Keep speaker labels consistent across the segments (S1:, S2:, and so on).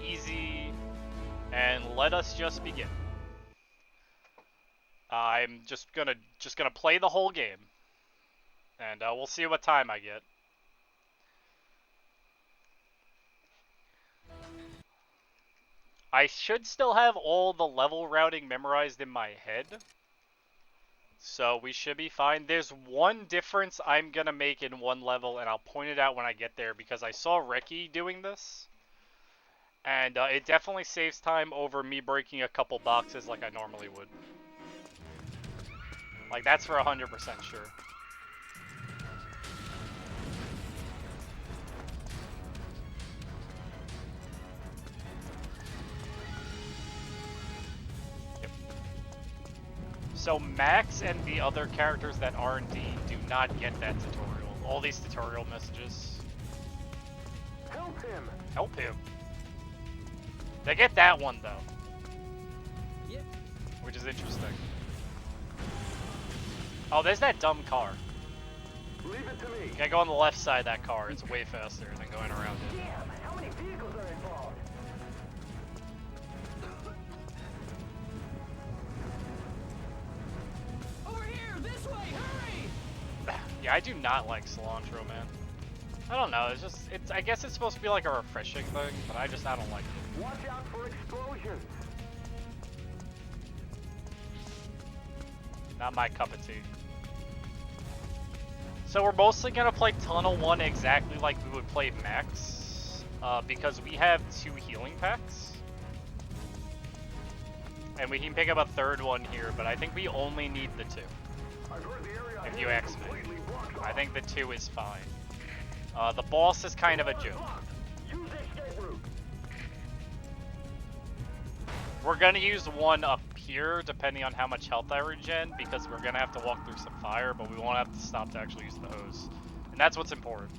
S1: easy, and let us just begin. I'm just gonna play the whole game, and we'll see what time I get. I should still have all the level routing memorized in my head, so we should be fine. There's one difference I'm gonna make in one level, and I'll point it out when I get there, because I saw Ricky doing this, and it definitely saves time over me breaking a couple boxes like I normally would. Like, that's for 100% sure. Yep. So Max and the other characters that R&D do not get that tutorial. All these tutorial messages.
S2: Help him!
S1: Help him. They get that one, though.
S3: Yep.
S1: Which is interesting. Oh, there's that dumb car.
S2: Leave it to me.
S1: You gotta go on the left side of that car. It's way faster than going around it.
S2: Damn, how many vehicles are involved?
S3: Over here, this way, hurry!
S1: Yeah, I do not like cilantro, man. I don't know, I guess it's supposed to be like a refreshing thing, but I don't like it.
S2: Watch out for explosions.
S1: Not my cup of tea. So we're mostly gonna play Tunnel 1 exactly like we would play Max, because we have 2 healing packs. And we can pick up a third one here, but I think we only need the 2.
S2: I've heard the area
S1: If you
S2: is
S1: ask me.
S2: completely blocked off.
S1: I think the 2 is fine. The boss is kind of a joke.
S2: Use escape route.
S1: We're gonna use one up here, depending on how much health I regen, because we're gonna have to walk through some fire, but we won't have to stop to actually use the hose. And that's what's important.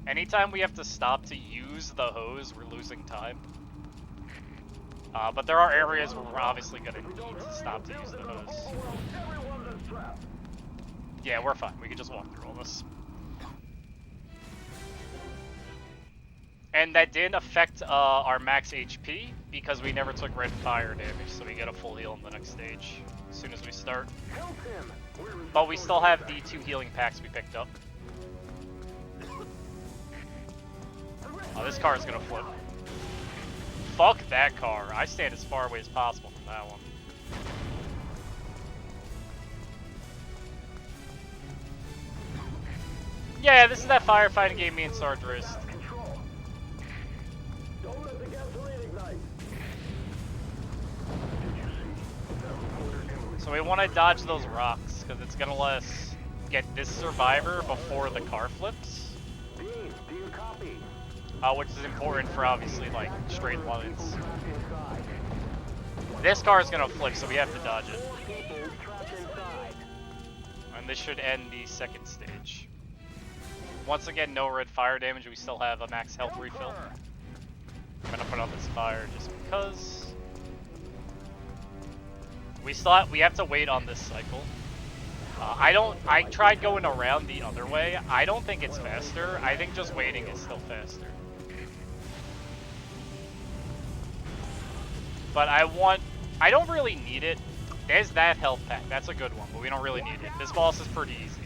S1: Anytime we have to stop to use the hose, we're losing time. But there are areas where we're obviously gonna need to stop to use the hose.
S2: Everyone's a trap.
S1: Yeah, we're fine. We can just walk through all this. And that didn't affect our max HP, because we never took red fire damage, so we get a full heal in the next stage, as soon as we start.
S2: Help him. Where is
S1: But
S2: the
S1: we
S2: source
S1: still
S2: of
S1: have
S2: that?
S1: the 2 healing packs we picked up. Oh, this car is gonna flip. Fuck that car. I stand as far away as possible from that one. Yeah, this is that firefighting game me and Sarge raced.
S2: Control. Don't let the gasoline ignite. Did you see that reporter Emily?
S1: So we want to dodge those rocks, because it's gonna let us get this survivor before the car flips.
S2: Dean, do you copy?
S1: Which is important for obviously like straight lines.
S2: People trapped inside.
S1: This car is gonna flip, so we have to dodge it.
S2: 4 people trapped inside.
S1: And this should end the second stage. Once again, no red fire damage. We still have a max health refill. I'm gonna put out this fire just because. We have to wait on this cycle. I tried going around the other way. I don't think it's faster. I think just waiting is still faster. But I don't really need it. There's that health pack. That's a good one, but we don't really need it. This boss is pretty easy.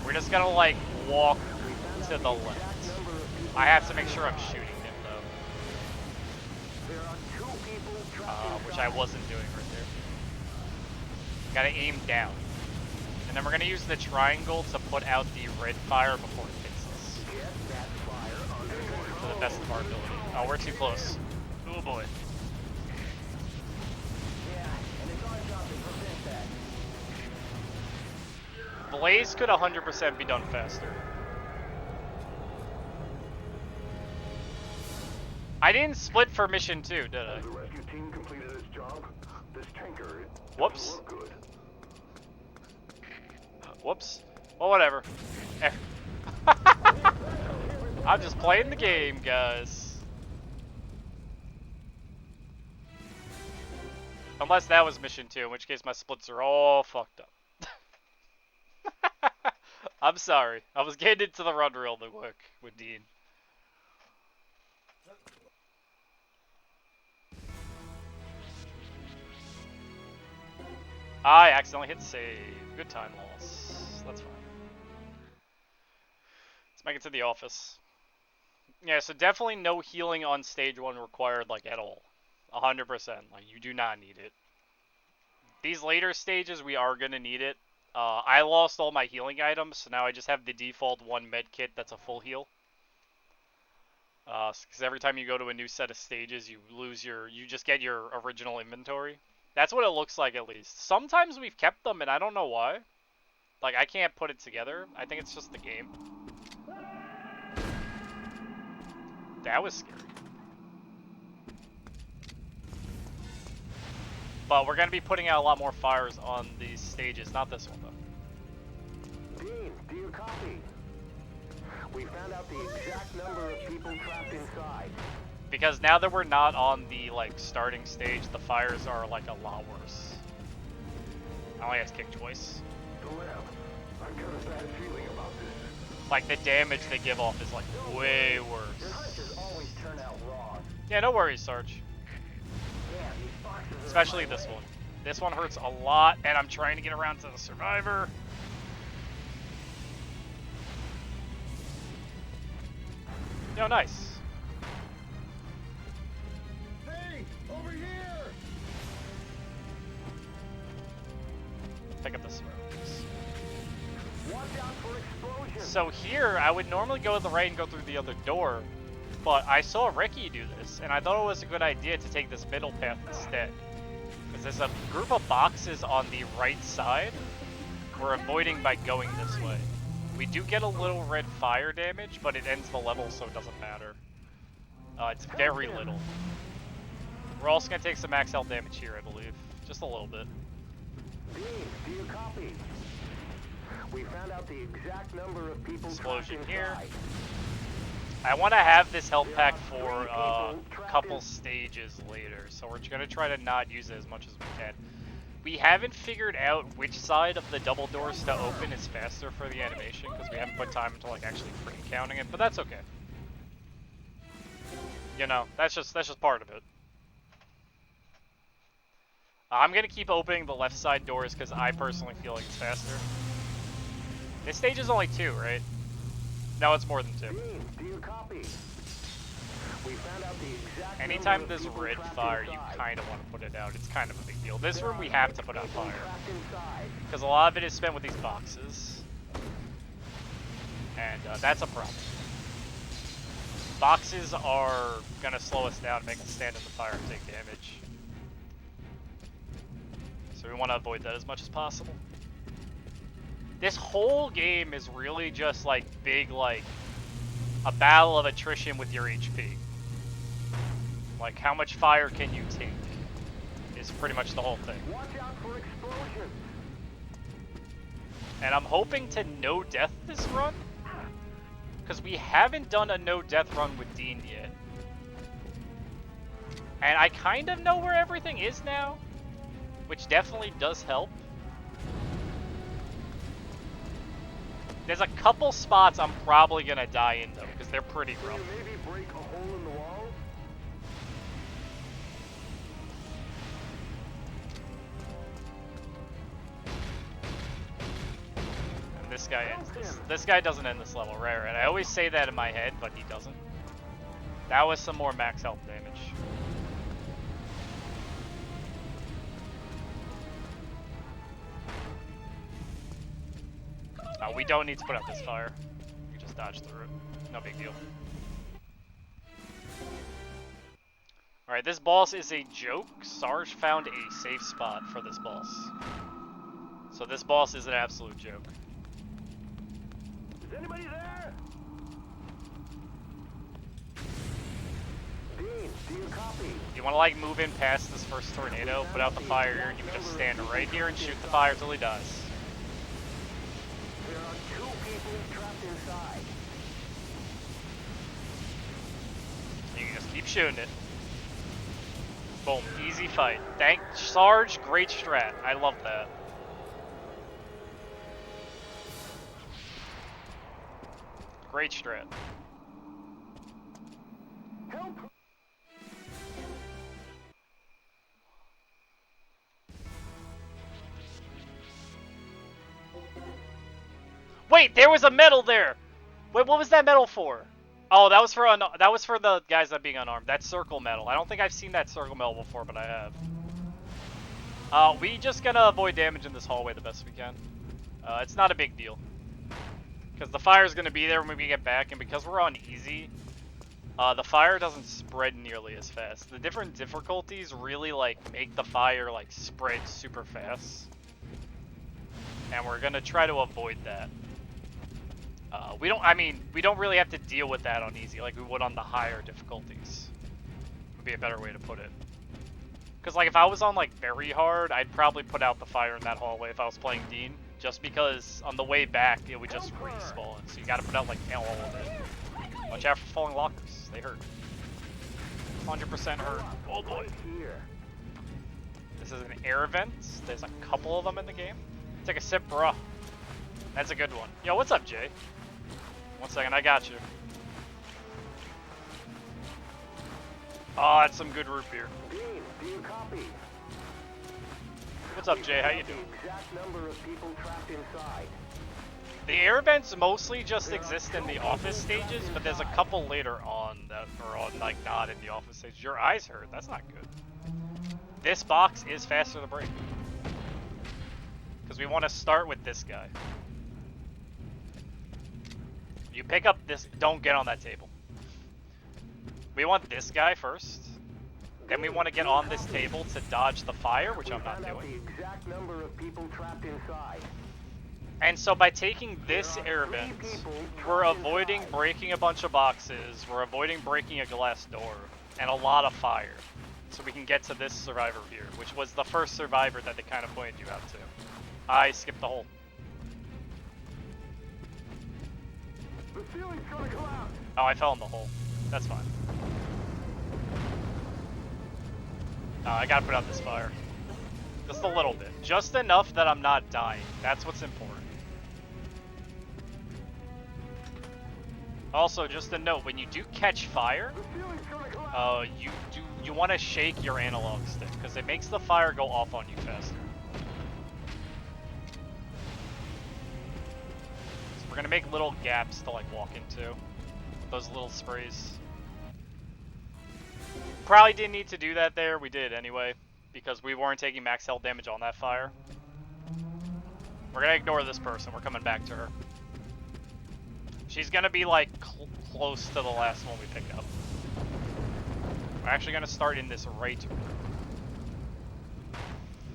S1: We're just gonna like walk to the left. I have to make sure I'm shooting him though,
S2: There are 2 people trapped
S1: which I wasn't doing right there. Gotta aim down. And then we're gonna use the triangle to put out the red fire before it hits us.
S2: Get that fire under
S1: To the
S2: control.
S1: best of our ability. Oh, we're too close. Oh boy.
S2: Yeah, and it's our job to prevent that.
S1: Blaze could 100% be done faster. I didn't split for mission 2, did I?
S2: Has the rescue team completed its job? This tanker, it
S1: Whoops.
S2: doesn't look good.
S1: Whoops. Well, whatever. I'm just playing the game, guys. Unless that was mission 2, in which case my splits are all fucked up. I'm sorry. I was getting into the run real quick with Dean. I accidentally hit save. Good time loss. That's fine. Let's make it to the office. Yeah, so definitely no healing on stage 1 required, like, at all. 100%. Like, you do not need it. These later stages, we are going to need it. I lost all my healing items, so now I just have the default 1 med kit that's a full heal. Because every time you go to a new set of stages, you just get your original inventory. That's what it looks like, at least. Sometimes we've kept them, and I don't know why. Like, I can't put it together. I think it's just the game. That was scary. But we're going to be putting out a lot more fires on these stages. Not this one, though.
S2: Dean, do you copy? We found out the exact number of people trapped inside.
S1: Because now that we're not on the, like, starting stage, the fires are, like, a lot worse. I only have to kick twice.
S2: I've got a bad feeling about this.
S1: Like, the damage they give off is, like, way
S2: Your
S1: worse.
S2: hunches always turn out wrong.
S1: Yeah, no worries, Sarge.
S2: Damn, these boxes are
S1: Especially
S2: in my
S1: this
S2: way.
S1: one. This one hurts a lot, and I'm trying to get around to the survivor. No, nice.
S2: Hey, over here!
S1: Pick up the survivors.
S2: Watch out for explosions.
S1: So here, I would normally go to the right and go through the other door, but I saw Ricky do this, and I thought it was a good idea to take this middle path instead. Because there's a group of boxes on the right side we're avoiding by going this way. We do get a little red fire damage, but it ends the level, so it doesn't matter. It's very little. We're also going to take some max health damage here, I believe. Just a little bit.
S2: Dean, do you copy? We found out the exact number of people
S1: Explosion
S2: trapped
S1: here.
S2: inside.
S1: I want to have this health pack for a couple stages later, so we're going to try to not use it as much as we can. We haven't figured out which side of the double doors to open is faster for the animation, because we haven't put time into like actually frame counting it, but that's okay. You know, that's just part of it. I'm going to keep opening the left side doors because I personally feel like it's faster. This stage is only 2, right? No, it's more than 2.
S2: Dean, do you copy? We found out the exact
S1: Anytime
S2: number of
S1: there's
S2: people
S1: red
S2: trapped
S1: fire, you
S2: inside.
S1: kind of want to put it out. It's kind of a big deal. This
S2: There
S1: room
S2: are
S1: we have to
S2: six
S1: put out
S2: people
S1: fire.
S2: trapped inside.
S1: Because a lot of it is spent with these boxes. And that's a problem. Boxes are going to slow us down, make us stand in the fire and take damage. So we want to avoid that as much as possible. This whole game is really just like big, like a battle of attrition with your HP. Like how much fire can you take is pretty much the whole thing.
S2: Watch out for explosions.
S1: And I'm hoping to no death this run. Because we haven't done a no death run with Dean yet. And I kind of know where everything is now. Which definitely does help. There's a couple spots I'm probably going to die in though. Because they're pretty
S2: Can
S1: rough.
S2: you maybe break a hole in the wall?
S1: And this guy ends this. This guy doesn't end this level, right? I always say that in my head, but he doesn't. That was some more max health damage. We don't need to put out this fire. We just dodge through it. No big deal. Alright, this boss is a joke. Sarge found a safe spot for this boss. So this boss is an absolute joke.
S2: Is anybody there? Dean, do you copy?
S1: You want to like move in past this first tornado, put out the fire here, and you can just stand right here and shoot the fire till he dies.
S2: There are 2 people trapped inside.
S1: You can just keep shooting it. Boom, easy fight. Thank Sarge, great strat. I love that. Great strat.
S2: Help!
S1: Wait, there was a medal there! Wait, what was that medal for? Oh, that was for the guys that being unarmed. That circle medal. I don't think I've seen that circle medal before, but I have. We just gonna avoid damage in this hallway the best we can. It's not a big deal. Because the fire's gonna be there when we get back, and because we're on easy, the fire doesn't spread nearly as fast. The different difficulties really, like, make the fire, like, spread super fast. And we're gonna try to avoid that. We don't really have to deal with that on easy like we would on the higher difficulties. Would be a better way to put it. Because, like, if I was on, like, very hard, I'd probably put out the fire in that hallway if I was playing Dean. Just because on the way back, it would just respawn. So you gotta put out, like, all of it. Watch out for falling lockers. They hurt. 100% hurt. Oh boy. This is an air vent. There's a couple of them in the game. Take a sip, bruh. That's a good one. Yo, what's up, Jay? 1 second, I got you. Oh, that's some good root beer.
S2: Dean, do you copy?
S1: What's up, Jay? How you doing?
S2: The exact number of people trapped inside.
S1: The air vents mostly just exist in the office stages, but there's a couple later on that are on, like, not in the office stages. Your eyes hurt. That's not good. This box is faster to break. Because we want to start with this guy. You pick up this, don't get on that table. We want this guy first. Then we want to get on this table to dodge the fire, which I'm not doing.
S2: The exact number of people trapped inside.
S1: And so by taking this air vent, we're avoiding breaking a bunch of boxes, we're avoiding breaking a glass door, and a lot of fire. So we can get to this survivor here, which was the first survivor that they kind of pointed you out to. I skipped the hole.
S2: The ceiling's gonna collapse.
S1: Oh, I fell in the hole. That's fine. I gotta put out this fire. Just a little bit. Just enough that I'm not dying. That's what's important. Also, just a note, when you do catch fire, you want to shake your analog stick, because it makes the fire go off on you faster. So we're gonna make little gaps to, like, walk into. Those little sprays. Probably didn't need to do that there, we did anyway, because we weren't taking max health damage on that fire. We're gonna ignore this person, we're coming back to her. She's gonna be, like, close to the last one we pick up. We're actually gonna start in this right room.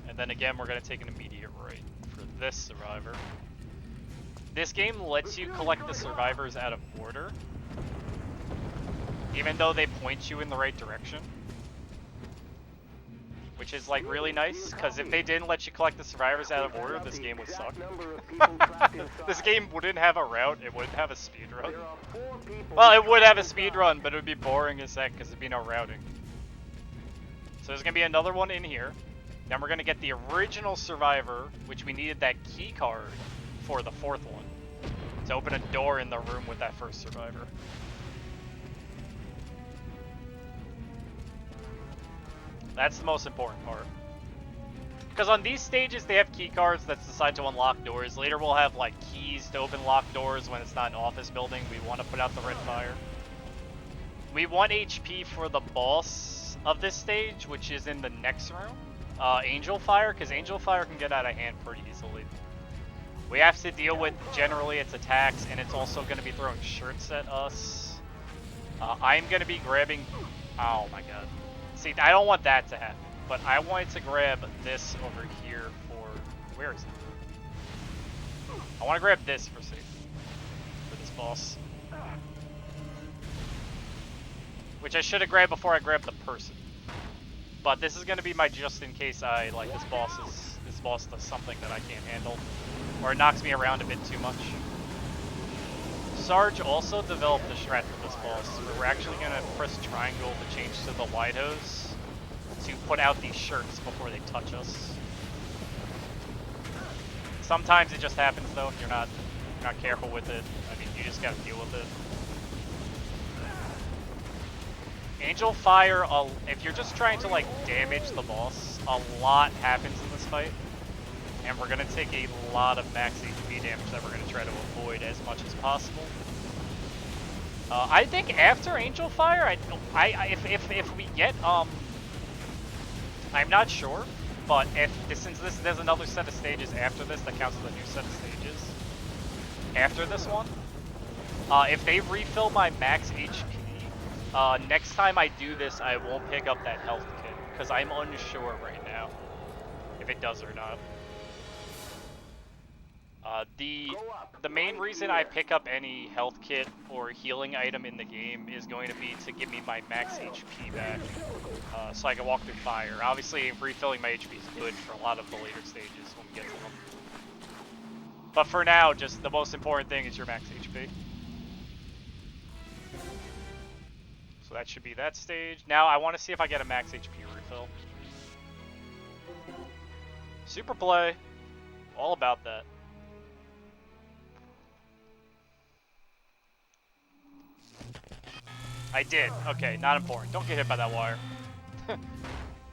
S1: And then again, we're gonna take an immediate right for this survivor. This game lets you collect the survivors out of order, even though they point you in the right direction. Which is, like, really nice, because if they didn't let you collect the survivors out of order, this game would suck. This game wouldn't have a route, it wouldn't have a speedrun. Well, it would have a speedrun, but it would be boring as heck, because there'd be no routing. So there's going to be another one in here. Then we're going to get the original survivor, which we needed that key card for the fourth one, to open a door in the room with that first survivor. That's the most important part. Because on these stages, they have key cards that decide to unlock doors. Later, we'll have, like, keys to open locked doors when it's not an office building. We want to put out the red fire. We want HP for the boss of this stage, which is in the next room. Angel Fire, because Angel Fire can get out of hand pretty easily. We have to deal with, generally, its attacks, and it's also going to be throwing shirts at us. I'm going to be grabbing... Oh my god. See, I don't want that to happen, but I wanted to grab this over here for... Where is it? I want to grab this for safety. For this boss. Which I should have grabbed before I grabbed the person. But this is going to be my just in case I, like, this boss does something that I can't handle. Or it knocks me around a bit too much. Sarge also developed a strat for this boss, where we're actually going to press triangle to change to the wide hose to put out these shirts before they touch us. Sometimes it just happens though, if you're not careful with it. I mean, You just gotta deal with it. Angel Fire, if you're just trying to like damage the boss, a lot happens in this fight. And we're gonna take a lot of max HP damage that we're gonna try to avoid as much as possible. I think after Angel Fire, if we get I'm not sure, but since there's another set of stages after this that counts as a new set of stages after this one, if they refill my max HP, next time I do this, I won't pick up that health kit because I'm unsure right now if it does or not. The main reason I pick up any health kit or healing item in the game is going to be to give me my max HP back, so I can walk through fire. Obviously, refilling my HP is good for a lot of the later stages when we get to them. But for now, just the most important thing is your max HP. So that should be that stage. Now I want to see if I get a max HP refill. Super play, all about that. I did. Okay, not important. Don't get hit by that wire.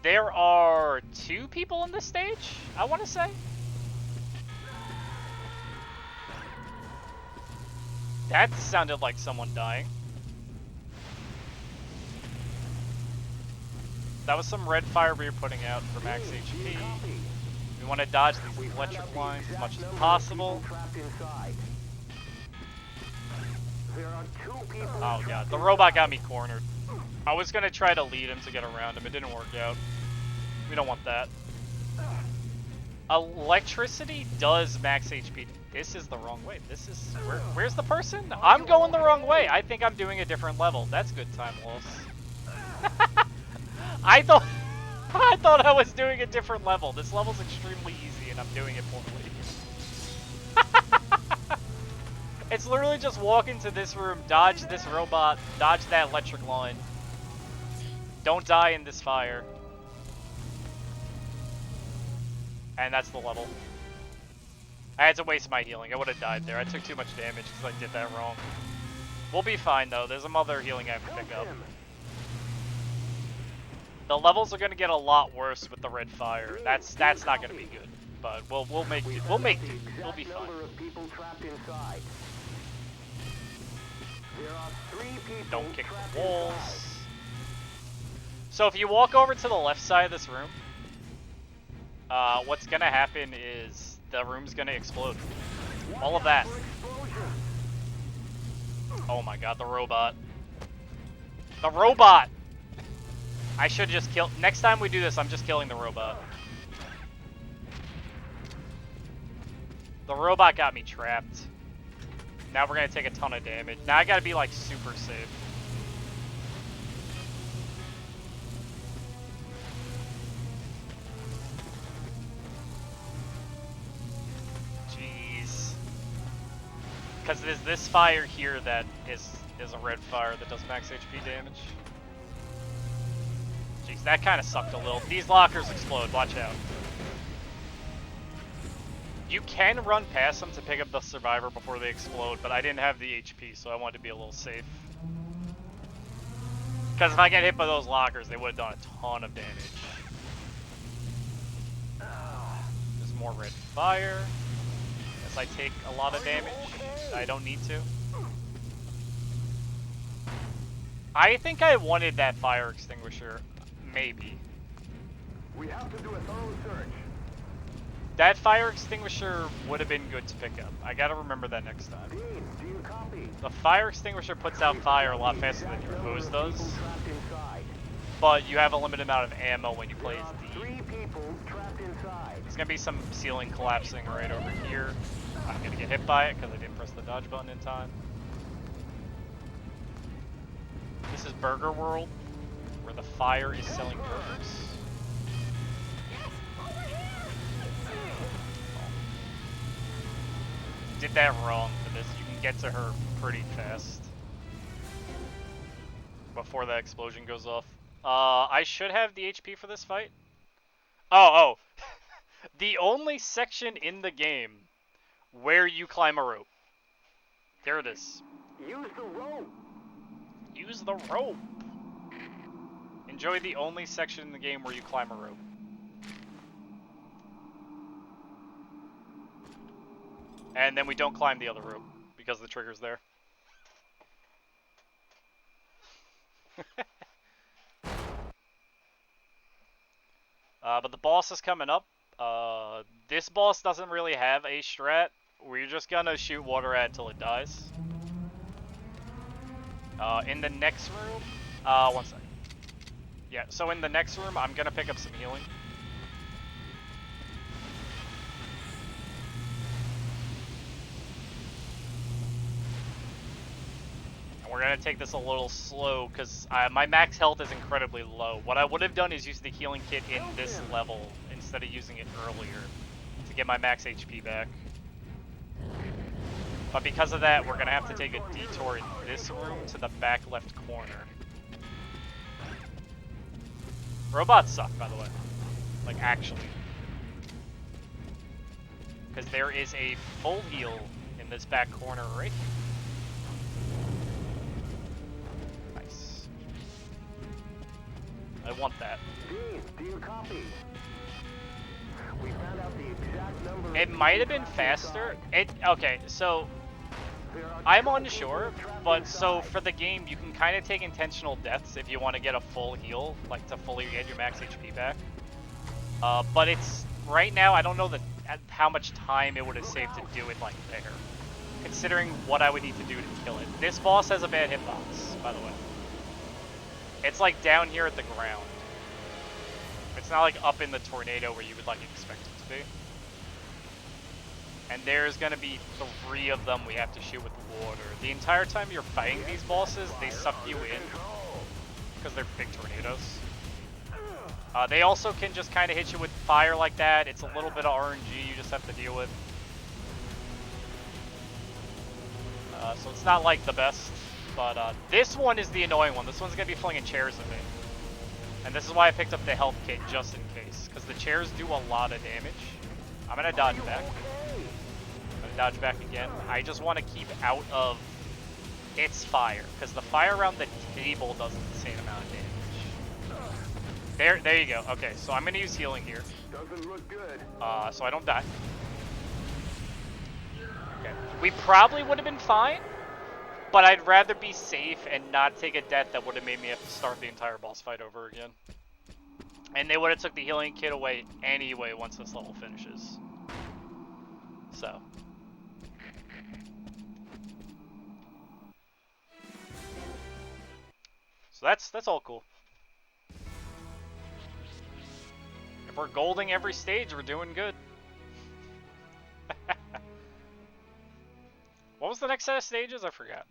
S1: There are 2 people in this stage, I want to say. That sounded like someone dying. That was some red fire we were putting out for max HP. We want to dodge these electric lines as much as possible. Oh god, the robot got me cornered. I was gonna try to lead him to get around him, it didn't work out. We don't want that. Electricity does max HP. This is the wrong way. This is... Where's the person? I'm going the wrong way. I think I'm doing a different level. That's good time loss. I thought I was doing a different level. This level's extremely easy and I'm doing it poorly. It's literally just walk into this room, dodge this robot, dodge that electric line. Don't die in this fire. And that's the level. I had to waste my healing. I would have died there. I took too much damage because I did that wrong. We'll be fine though. There's some other healing I have to pick up. The levels are gonna get a lot worse with the red fire. That's not gonna be good. But we'll make do. We'll make do. We'll be fine. Don't kick the walls. So if you walk over to the left side of this room, what's gonna happen is the room's gonna explode. All of that. Oh my god, the robot. The robot! I should just kill... Next time we do this, I'm just killing the robot. The robot got me trapped. Now we're gonna take a ton of damage. Now I gotta be like super safe. Jeez. Because there's this fire here that is a red fire that does max HP damage. Jeez, that kind of sucked a little. These lockers explode, watch out. You can run past them to pick up the survivor before they explode, but I didn't have the HP, so I wanted to be a little safe. Because if I get hit by those lockers, they would have done a ton of damage. There's more red fire. Guess I take a lot of damage. I don't need to. I think I wanted that fire extinguisher. Maybe.
S2: We have to do a thorough search.
S1: That fire extinguisher would have been good to pick up. I gotta remember that next time.
S2: Dean, do you copy?
S1: The fire extinguisher puts out fire a lot faster than your hose does. But you have a limited amount of ammo when you play as D.
S2: 3 people trapped inside.
S1: There's gonna be some ceiling collapsing right over here. I'm gonna get hit by it because I didn't press the dodge button in time. This is Burger World, where the fire is selling burgers. Did that wrong for this. You can get to her pretty fast before that explosion goes off. I should have the HP for this fight. Oh. The only section in the game where you climb a rope. There it is.
S2: Use the rope.
S1: Use the rope. Enjoy the only section in the game where you climb a rope. And then we don't climb the other rope because the trigger's there. But the boss is coming up. This boss doesn't really have a strat. We're just gonna shoot water at it till it dies. In the next room, one second. Yeah, so in the next room, I'm gonna pick up some healing. And we're gonna take this a little slow, because my max health is incredibly low. What I would have done is use the healing kit in this level, instead of using it earlier, to get my max HP back. But because of that, we're gonna have to take a detour in this room to the back left corner. Robots suck, by the way. Like, actually. Because there is a full heal in this back corner right here. Nice. I want that.
S2: Dean, do you copy? We found out the exact number.
S1: It might have been faster. Okay, so I'm unsure, but so for the game, you can kind of take intentional deaths if you want to get a full heal, like to fully get your max HP back. But it's right now, I don't know how much time it would have saved to do it like there, considering what I would need to do to kill it. This boss has a bad hitbox, by the way. It's like down here at the ground. It's not like up in the tornado where you would like expect it to be. And there's gonna be 3 of them we have to shoot with water. The entire time you're fighting these bosses, they suck you in because they're big tornadoes. They also can just kind of hit you with fire like that. It's a little bit of RNG you just have to deal with. So it's not like the best, but this one is the annoying one. This one's gonna be flinging chairs at me. And this is why I picked up the health kit just in case, because the chairs do a lot of damage. I'm gonna dodge back. I'm gonna dodge back again. I just want to keep out of its fire, because the fire around the table does an insane amount of damage. There you go. Okay, so I'm gonna use healing here.
S2: Doesn't look good.
S1: So I don't die. Okay. We probably would have been fine, but I'd rather be safe and not take a death that would have made me have to start the entire boss fight over again. And they would have took the healing kit away anyway once this level finishes. So. So that's all cool. If we're golding every stage, we're doing good. What was the next set of stages? I forgot.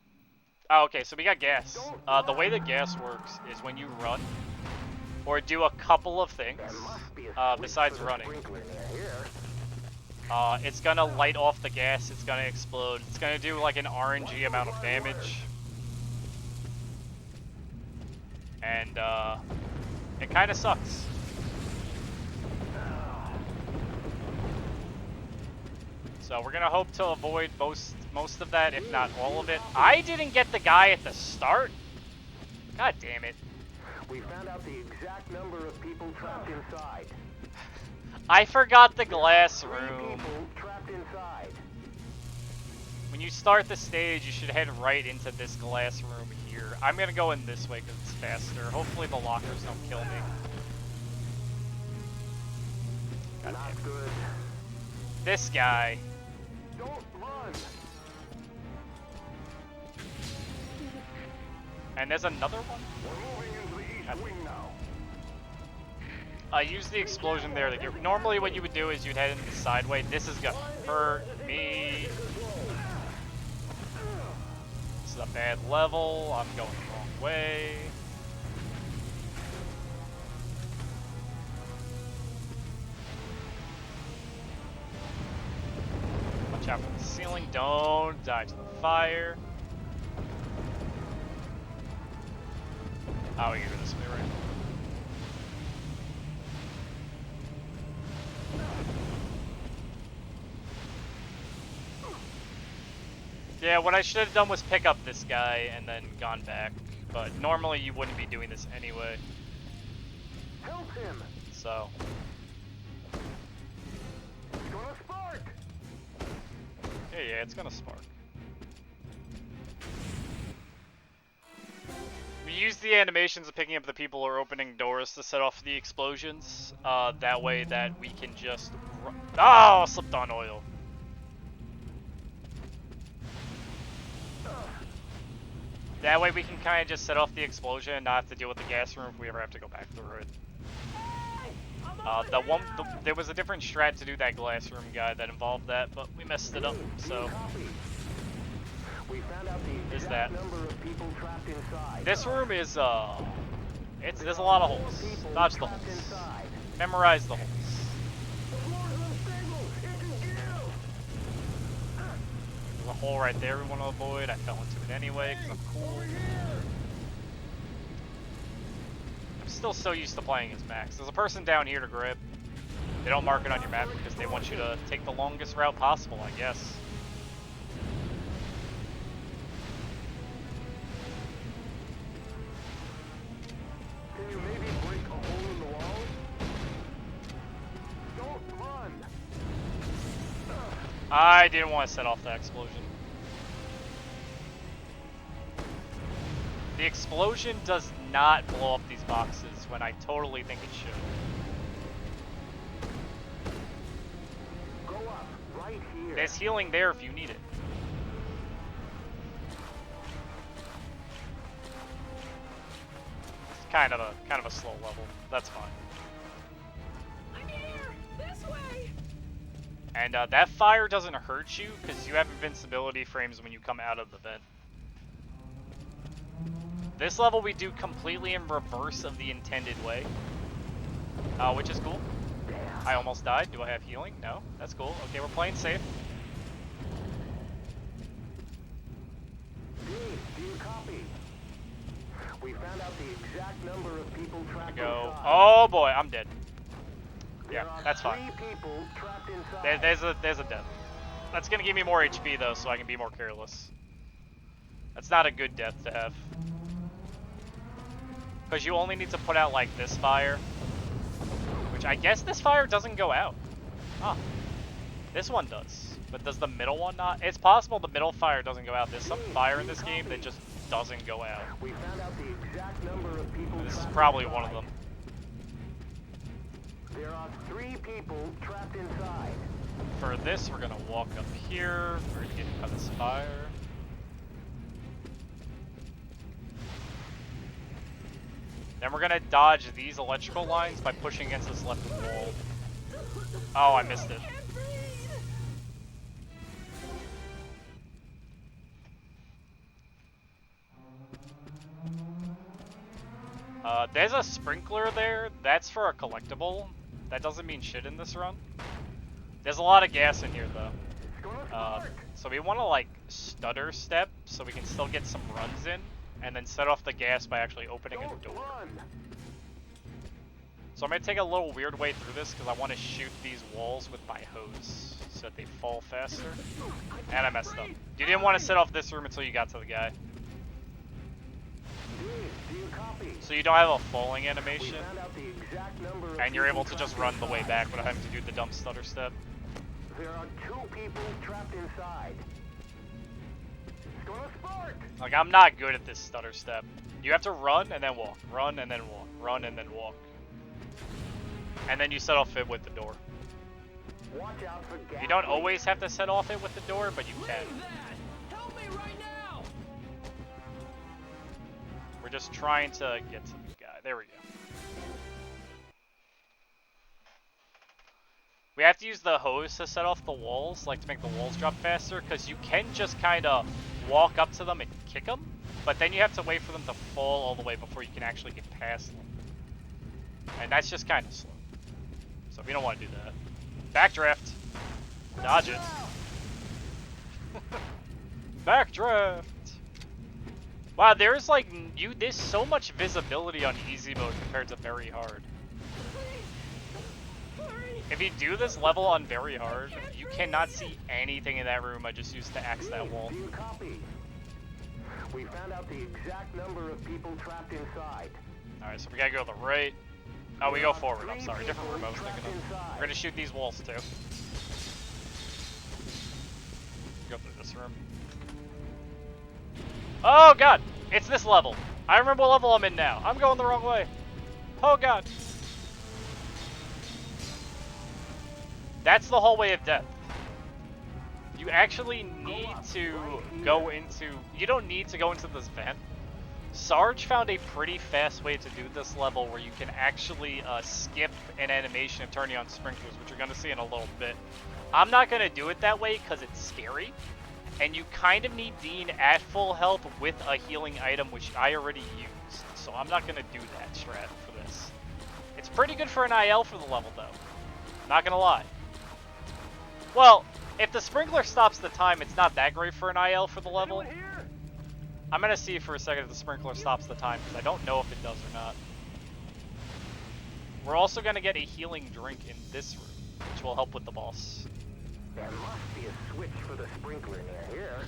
S1: Oh, okay, so we got gas. The way that gas works is when you run, or do a couple of things, besides running. It's gonna light off the gas, it's gonna explode, it's gonna do like an RNG amount of damage. And, it kinda sucks. So we're gonna hope to avoid most of that, if not all of it. I didn't get the guy at the start. God damn it.
S2: We found out the exact number of people trapped inside.
S1: I forgot the glass
S2: 3
S1: room.
S2: people trapped inside.
S1: When you start the stage, you should head right into this glass room here. I'm gonna go in this way because it's faster. Hopefully the lockers don't kill me. God damn.
S2: Not good.
S1: This guy.
S2: Don't run.
S1: And there's another one?
S2: We're moving into the east wing now.
S1: I used the explosion there. Normally what you would do is you'd head into the sideway. This is gonna hurt me. This is a bad level. I'm going the wrong way. Watch out for the ceiling. Don't die to the fire. Oh, we can go this way, right? Yeah, what I should have done was pick up this guy and then gone back. But normally you wouldn't be doing this anyway.
S2: Help him!
S1: So,
S2: It's gonna spark!
S1: yeah, it's gonna spark. We use the animations of picking up the people or opening doors to set off the explosions. That way that we can just... Oh, slipped on oil. That way we can kind of just set off the explosion and not have to deal with the gas room if we ever have to go back through it. There was a different strat to do that glass room guy that involved that, but we messed it up, so...
S2: We found out the
S1: Is
S2: exact
S1: that.
S2: number of people trapped inside.
S1: This room is, there's a lot of holes. Dodge the holes.
S2: Inside.
S1: Memorize the holes.
S2: The floor is unstable. It can give.
S1: There's a hole right there we want to avoid. I fell into it anyway, because I'm cool. I'm still so used to playing as Max. There's a person down here to grab. They don't mark it on your map because they want you to take the longest route possible, I guess.
S2: Can you maybe break a hole in the wall? Don't run.
S1: I didn't want to set off that explosion. The explosion does not blow up these boxes when I totally think it should.
S2: Go up right here.
S1: There's healing there if you need it. It's kind of a slow level. That's fine.
S3: I'm here! This way!
S1: And that fire doesn't hurt you because you have invincibility frames when you come out of the vent. This level we do completely in reverse of the intended way, which is cool. I almost died. Do I have healing? No. That's cool. Okay, we're playing safe.
S2: Dave, do you copy? We found out the exact number of people trapped
S1: Go.
S2: inside.
S1: Oh boy, I'm dead.
S2: There
S1: Yeah,
S2: are
S1: that's fine.
S2: 3 people trapped inside.
S1: There's a death. That's gonna give me more HP though, so I can be more careless. That's not a good death to have. Because you only need to put out like this fire. Which I guess this fire doesn't go out. Huh. This one does. But does the middle one not? It's possible the middle fire doesn't go out. There's some fire in this game that just doesn't go out.
S2: We found out the exact number of people
S1: This is
S2: trapped
S1: probably
S2: inside.
S1: one of them.
S2: There are 3 people trapped inside.
S1: For this, we're gonna walk up here. We're gonna get cut this fire. Then we're gonna dodge these electrical lines by pushing against this left wall. Oh, I missed it. There's a sprinkler there. That's for a collectible. That doesn't mean shit in this run. There's a lot of gas in here, though.
S2: It's gonna spark.
S1: So we want to, like, stutter step so we can still get some runs in, and then set off the gas by actually opening a
S2: Don't
S1: door.
S2: run.
S1: So I'm going to take a little weird way through this because I want to shoot these walls with my hose so that they fall faster. And I messed up. You didn't want to set off this room until you got to the guy.
S2: Dave, do you copy?
S1: So you don't have a falling
S2: We
S1: animation,
S2: found out the exact number of
S1: and you're
S2: people
S1: able to just
S2: trapped
S1: run the way
S2: inside.
S1: back without having to do the dumb stutter step.
S2: There are 2 people trapped inside. It's gonna spark.
S1: Like, I'm not good at this stutter step. You have to run and then walk, run and then walk, run and then walk. And then you set off it with the door.
S2: Watch out for gas.
S1: You don't always have to set off it with the door, but you can.
S3: Leave that! Help me right now!
S1: We're just trying to get to the guy. There we go. We have to use the hose to set off the walls, like to make the walls drop faster, because you can just kind of walk up to them and kick them, but then you have to wait for them to fall all the way before you can actually get past them. And that's just kind of slow. So we don't want to do that. Backdraft. Dodge it. Backdraft. Wow, there's like there's so much visibility on easy mode compared to very hard.
S3: Please! Hurry!
S1: If you do this level on very hard, you cannot see anything in that room I just used to axe that wall.
S2: Do you copy? We found out the exact number of people trapped inside.
S1: Alright, so we gotta go to the right. Oh, we go forward. I'm sorry, different room I was thinking of. We're gonna shoot these walls too. Go through this room. Oh god! It's this level. I remember what level I'm in now. I'm going the wrong way. Oh god. That's the hallway of death. You actually need to go into... You don't need to go into this vent. Sarge found a pretty fast way to do this level where you can actually skip an animation of turning on sprinklers, which you're going to see in a little bit. I'm not going to do it that way because it's scary. And you kind of need Dean at full health with a healing item, which I already used. So I'm not going to do that strat for this. It's pretty good for an IL for the level, though. Not going to lie. Well, if the sprinkler stops the time, it's not that great for an IL for the level. I'm going to see for a second if the sprinkler stops the time, because I don't know if it does or not. We're also going to get a healing drink in this room, which will help with the boss.
S2: There must be a switch for the sprinkler near here.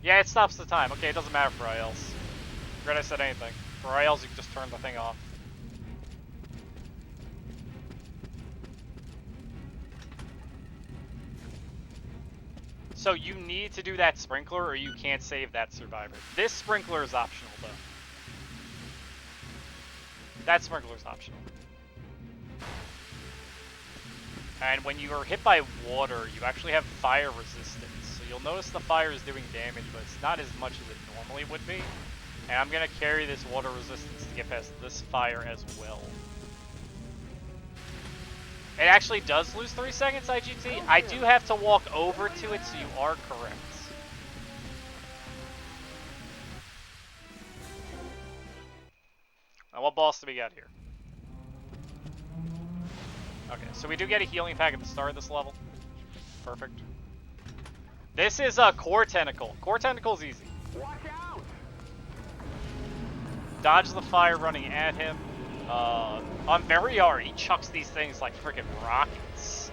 S1: Yeah, it stops the time. Okay, it doesn't matter for ILs. Forgot I said anything. For ILs, you can just turn the thing off. So you need to do that sprinkler or you can't save that survivor. This sprinkler is optional though. That sprinkler is optional. And when you are hit by water, you actually have fire resistance. So you'll notice the fire is doing damage, but it's not as much as it normally would be. And I'm going to carry this water resistance to get past this fire as well. It actually does lose 3 seconds, IGT. I do have to walk over to it, so you are correct. Now, what boss do we got here? Okay, so we do get a healing pack at the start of this level. Perfect. This is a core tentacle. Core tentacle's easy.
S2: Watch out!
S1: Dodge the fire running at him. On very hard, he chucks these things like freaking rockets.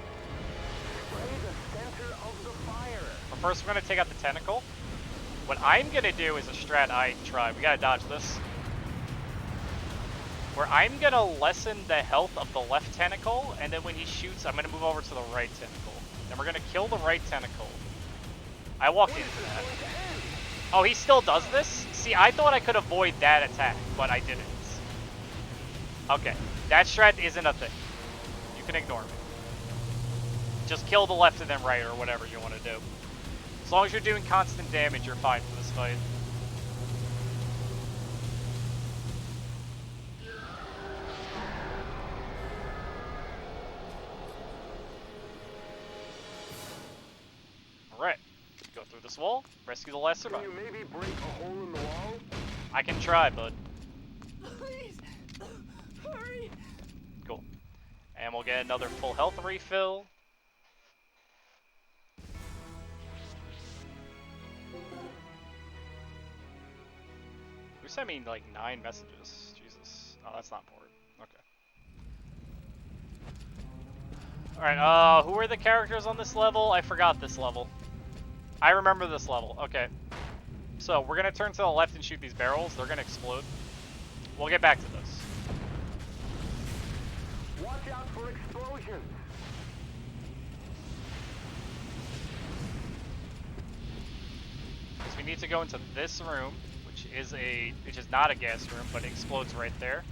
S2: Spray the center of the fire.
S1: But first, we're gonna take out the tentacle. What I'm gonna do is a strat I tried. We gotta dodge this. Where I'm gonna lessen the health of the left tentacle, and then when he shoots, I'm gonna move over to the right tentacle. Then we're gonna kill the right tentacle. I walked into that. Oh, he still does this? See, I thought I could avoid that attack, but I didn't. Okay, that strat isn't a thing. You can ignore me. Just kill the left and then right, or whatever you want to do. As long as you're doing constant damage, you're fine for this fight. Alright, go through this wall, rescue the last survivor.
S2: Can you maybe break a hole in the wall?
S1: I can try, bud.
S3: Please, hurry.
S1: Cool. And we'll get another full health refill. Who sent me like 9 messages? Jesus. Oh, that's not important. Okay. Alright, who are the characters on this level? I forgot this level. I remember this level. Okay. So, we're gonna turn to the left and shoot these barrels. They're gonna explode. We'll get back to this.
S2: Watch out for explosions.
S1: So we need to go into this room, which is not a gas room, but it explodes right there.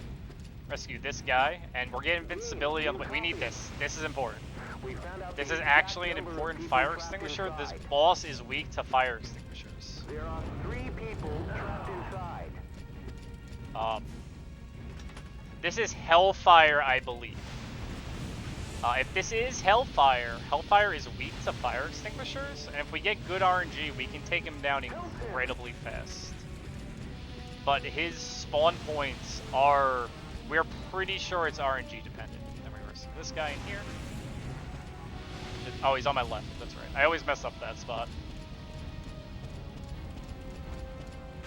S1: Rescue this guy, and we're getting invincibility on the way. We need this. This is important.
S2: We found out
S1: This
S2: the
S1: is
S2: exact
S1: actually an
S2: number of
S1: important
S2: people
S1: fire
S2: trapped
S1: extinguisher. This
S2: inside.
S1: boss is weak to fire extinguishers.
S2: There are 3 people trapped inside.
S1: This is Hellfire, I believe. If this is Hellfire, Hellfire is weak to fire extinguishers, and if we get good RNG, we can take him down incredibly fast. But his spawn points are, we're pretty sure it's RNG dependent. Then we rescue this guy in here. Oh, he's on my left, that's right. I always mess up that spot.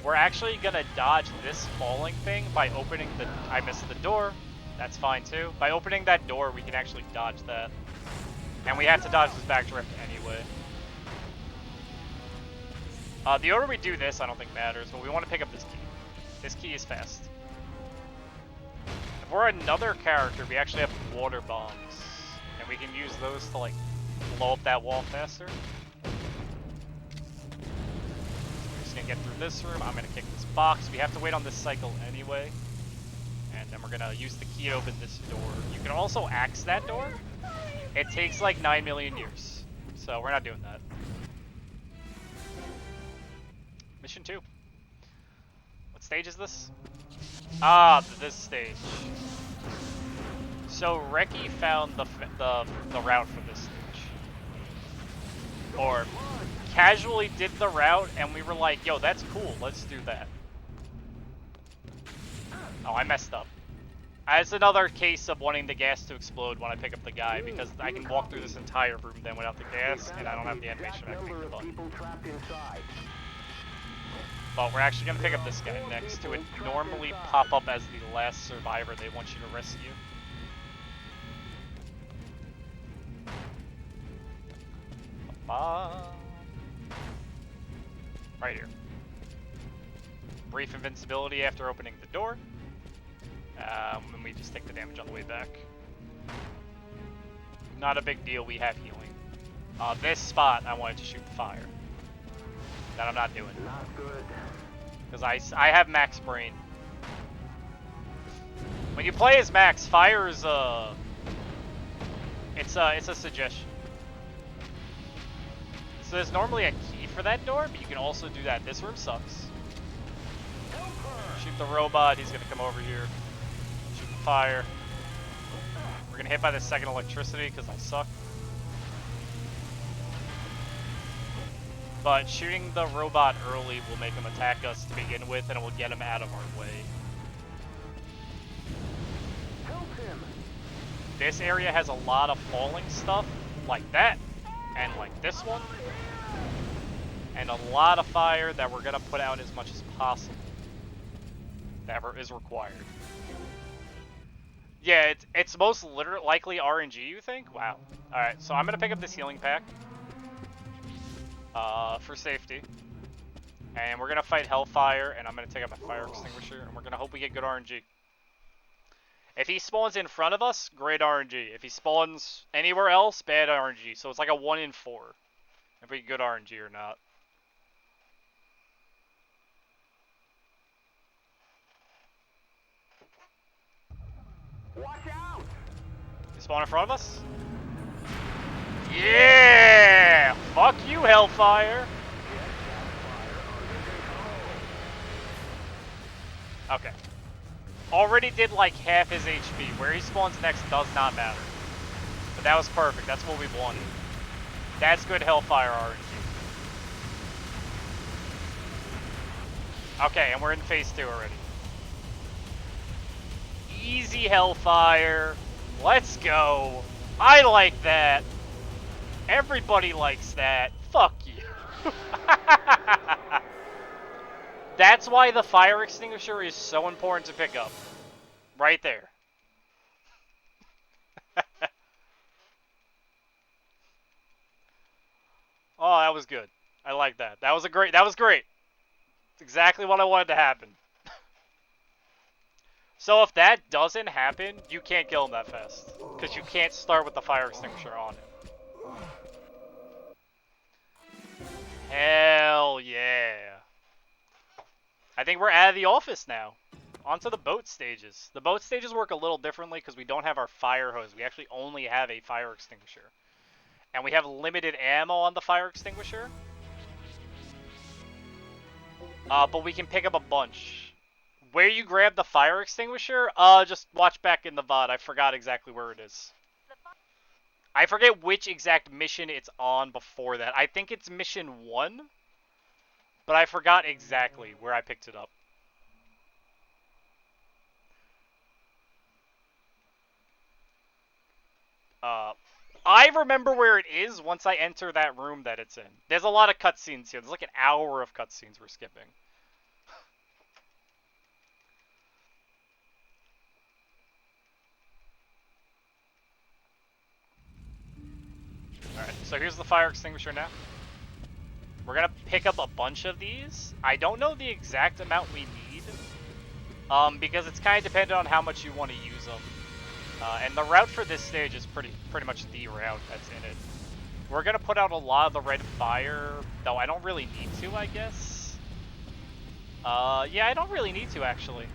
S1: We're actually gonna dodge this falling thing by opening the, I missed the door. That's fine too. By opening that door, we can actually dodge that. And we have to dodge this backdraft anyway. The order we do this, I don't think matters, but we want to pick up this key. This key is fast. If we're another character, we actually have water bombs. And we can use those to, like, blow up that wall faster. We're just gonna get through this room. I'm gonna kick this box. We have to wait on this cycle anyway. And then we're gonna use the key to open this door. You can also axe that door. It takes like 9 million years. So we're not doing that. Mission 2. What stage is this? Ah, this stage. So Reki found the route for this stage. Or casually did the route and we were like, yo, that's cool, let's do that. Oh, I messed up. It's another case of wanting the gas to explode when I pick up the guy, because I can walk through this entire room then without the gas, and I don't have the animation of activating the button. But we're actually going to pick up this guy next, who would normally pop up as the last survivor they want you to rescue. Right here. Brief invincibility after opening the door. And we just take the damage on the way back. Not a big deal, we have healing. This spot, I wanted to shoot fire. That I'm not doing.
S2: Not good.
S1: Because I have max brain. When you play as Max, fire is it's a suggestion. So there's normally a key for that door, but you can also do that. This room sucks. Shoot the robot, he's gonna come over here. Shoot the fire. We're gonna hit by the second electricity because I suck. But shooting the robot early will make him attack us to begin with, and it will get him out of our way.
S2: Help him.
S1: This area has a lot of falling stuff, like that, and like this one. And a lot of fire that we're gonna put out as much as possible. That is required. Yeah, it's most likely RNG, you think? Wow. Alright, so I'm gonna pick up this healing pack. For safety. And we're gonna fight Hellfire, and I'm gonna take out my fire extinguisher, and we're gonna hope we get good RNG. If he spawns in front of us, great RNG. If he spawns anywhere else, bad RNG. So it's like a 1 in 4. If we get good RNG or not.
S2: Watch out!
S1: You spawn in front of us? Yeah! Fuck you, Hellfire! Okay. Already did like half his HP. Where he spawns next does not matter. But that was perfect. That's what we wanted. That's good Hellfire RNG. Okay, and we're in phase 2 already. Easy Hellfire. Let's go. I like that. Everybody likes that. Fuck you. That's why the fire extinguisher is so important to pick up. Right there. Oh, that was good. I like that. That was great. It's exactly what I wanted to happen. So if that doesn't happen, you can't kill him that fast. Because you can't start with the fire extinguisher on it. Hell yeah. I think we're out of the office now. Onto the boat stages. The boat stages work a little differently because we don't have our fire hose. We actually only have a fire extinguisher. And we have limited ammo on the fire extinguisher. But we can pick up a bunch. Where you grab the fire extinguisher, just watch back in the VOD. I forgot exactly where it is. I forget which exact mission it's on before that. I think it's mission 1. But I forgot exactly where I picked it up. I remember where it is once I enter that room that it's in. There's a lot of cutscenes here. There's like an hour of cutscenes we're skipping. Alright, so here's the fire extinguisher now. We're gonna pick up a bunch of these. I don't know the exact amount we need, because it's kind of dependent on how much you want to use them. And the route for this stage is pretty much the route that's in it. We're gonna put out a lot of the red fire, though I don't really need to, I guess. Yeah, I don't really need to, actually.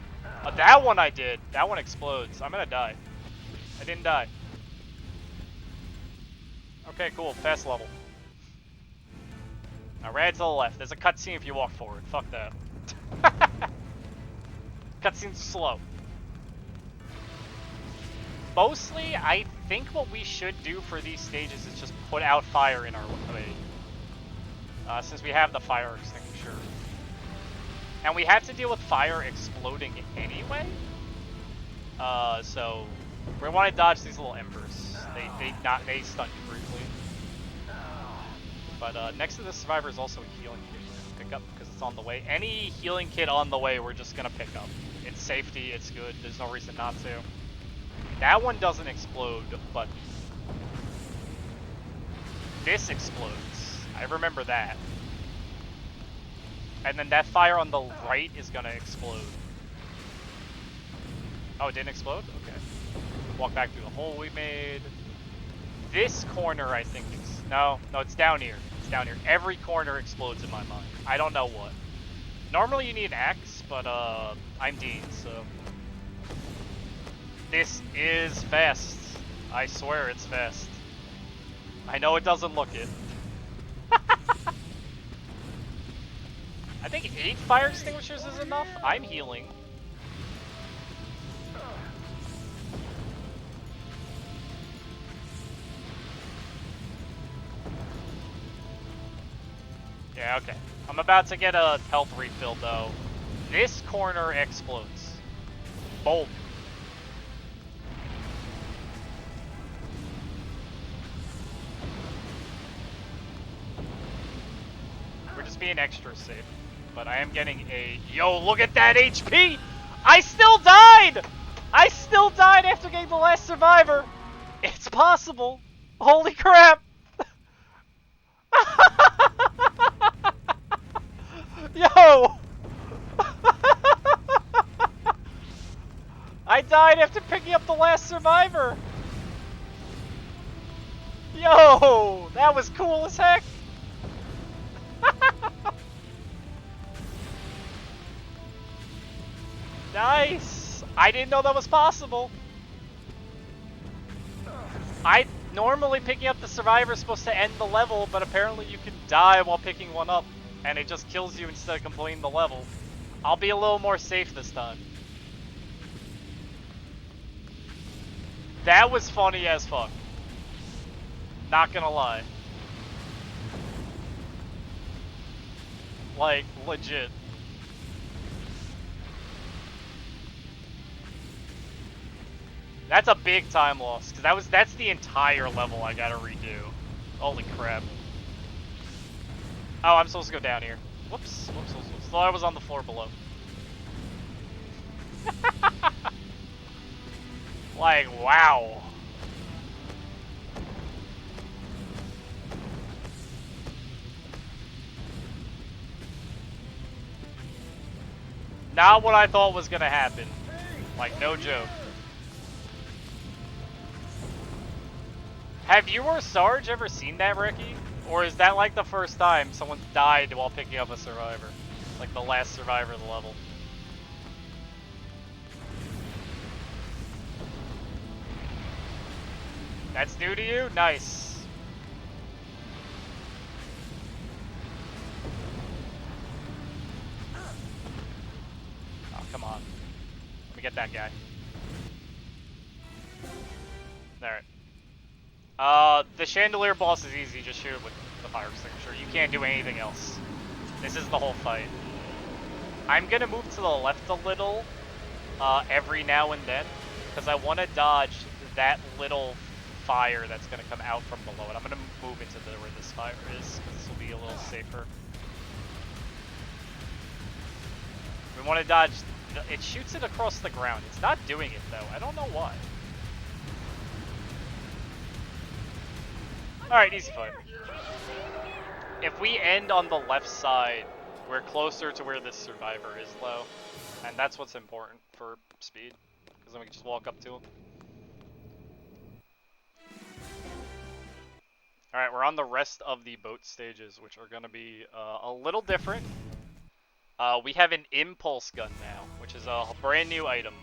S1: That one I did. That one explodes. I'm gonna die. I didn't die. Okay, cool. Fast level. Now, right to the left. There's a cutscene if you walk forward. Fuck that. Cutscene's slow. Mostly, I think what we should do for these stages is just put out fire in our way. Since we have the fire extinguisher. And we have to deal with fire exploding anyway. So we want to dodge these little embers. They stun you briefly. But next to the survivor is also a healing kit to pick up because it's on the way. Any healing kit on the way, we're just gonna pick up. It's safety. It's good. There's no reason not to. That one doesn't explode, but this explodes. I remember that. And then that fire on the right is gonna explode. Oh, it didn't explode? Okay. Walk back through the hole we made. This corner, I think, is... No, it's down here. It's down here. Every corner explodes in my mind. I don't know what. Normally you need an axe, but I'm Dean, so... This is fast. I swear it's fast. I know it doesn't look it. I think 8 fire extinguishers is enough. I'm healing. Yeah, okay. I'm about to get a health refill, though. This corner explodes. Boom. We're just being extra safe. But I am getting a... Yo, look at that HP! I still died! I still died after getting the last survivor! It's possible! Holy crap! Yo! I died after picking up the last survivor! Yo! That was cool as heck! Nice! I didn't know that was possible. Normally picking up the survivor is supposed to end the level, but apparently you can die while picking one up, and it just kills you instead of completing the level. I'll be a little more safe this time. That was funny as fuck. Not gonna lie. Like, legit. That's a big time loss, because that's the entire level I gotta redo. Holy crap. Oh, I'm supposed to go down here. Whoops. Thought I was on the floor below. Like, wow. Not what I thought was gonna happen. Like, no joke. Have you or Sarge ever seen that, Ricky? Or is that like the first time someone died while picking up a survivor? Like the last survivor of the level. That's new to you? Nice. Oh, come on. Let me get that guy. Alright. The chandelier boss is easy, just shoot it with the fire extinguisher. You can't do anything else. This is the whole fight. I'm gonna move to the left a little, every now and then, because I want to dodge that little fire that's gonna come out from below it. I'm gonna move into where this fire is, because this will be a little safer. We want to dodge... It shoots it across the ground. It's not doing it, though. I don't know why. Alright, easy fight. If we end on the left side, we're closer to where this survivor is, though. And that's what's important for speed. Because then we can just walk up to him. Alright, we're on the rest of the boat stages, which are going to be a little different. We have an impulse gun now, which is a brand new item.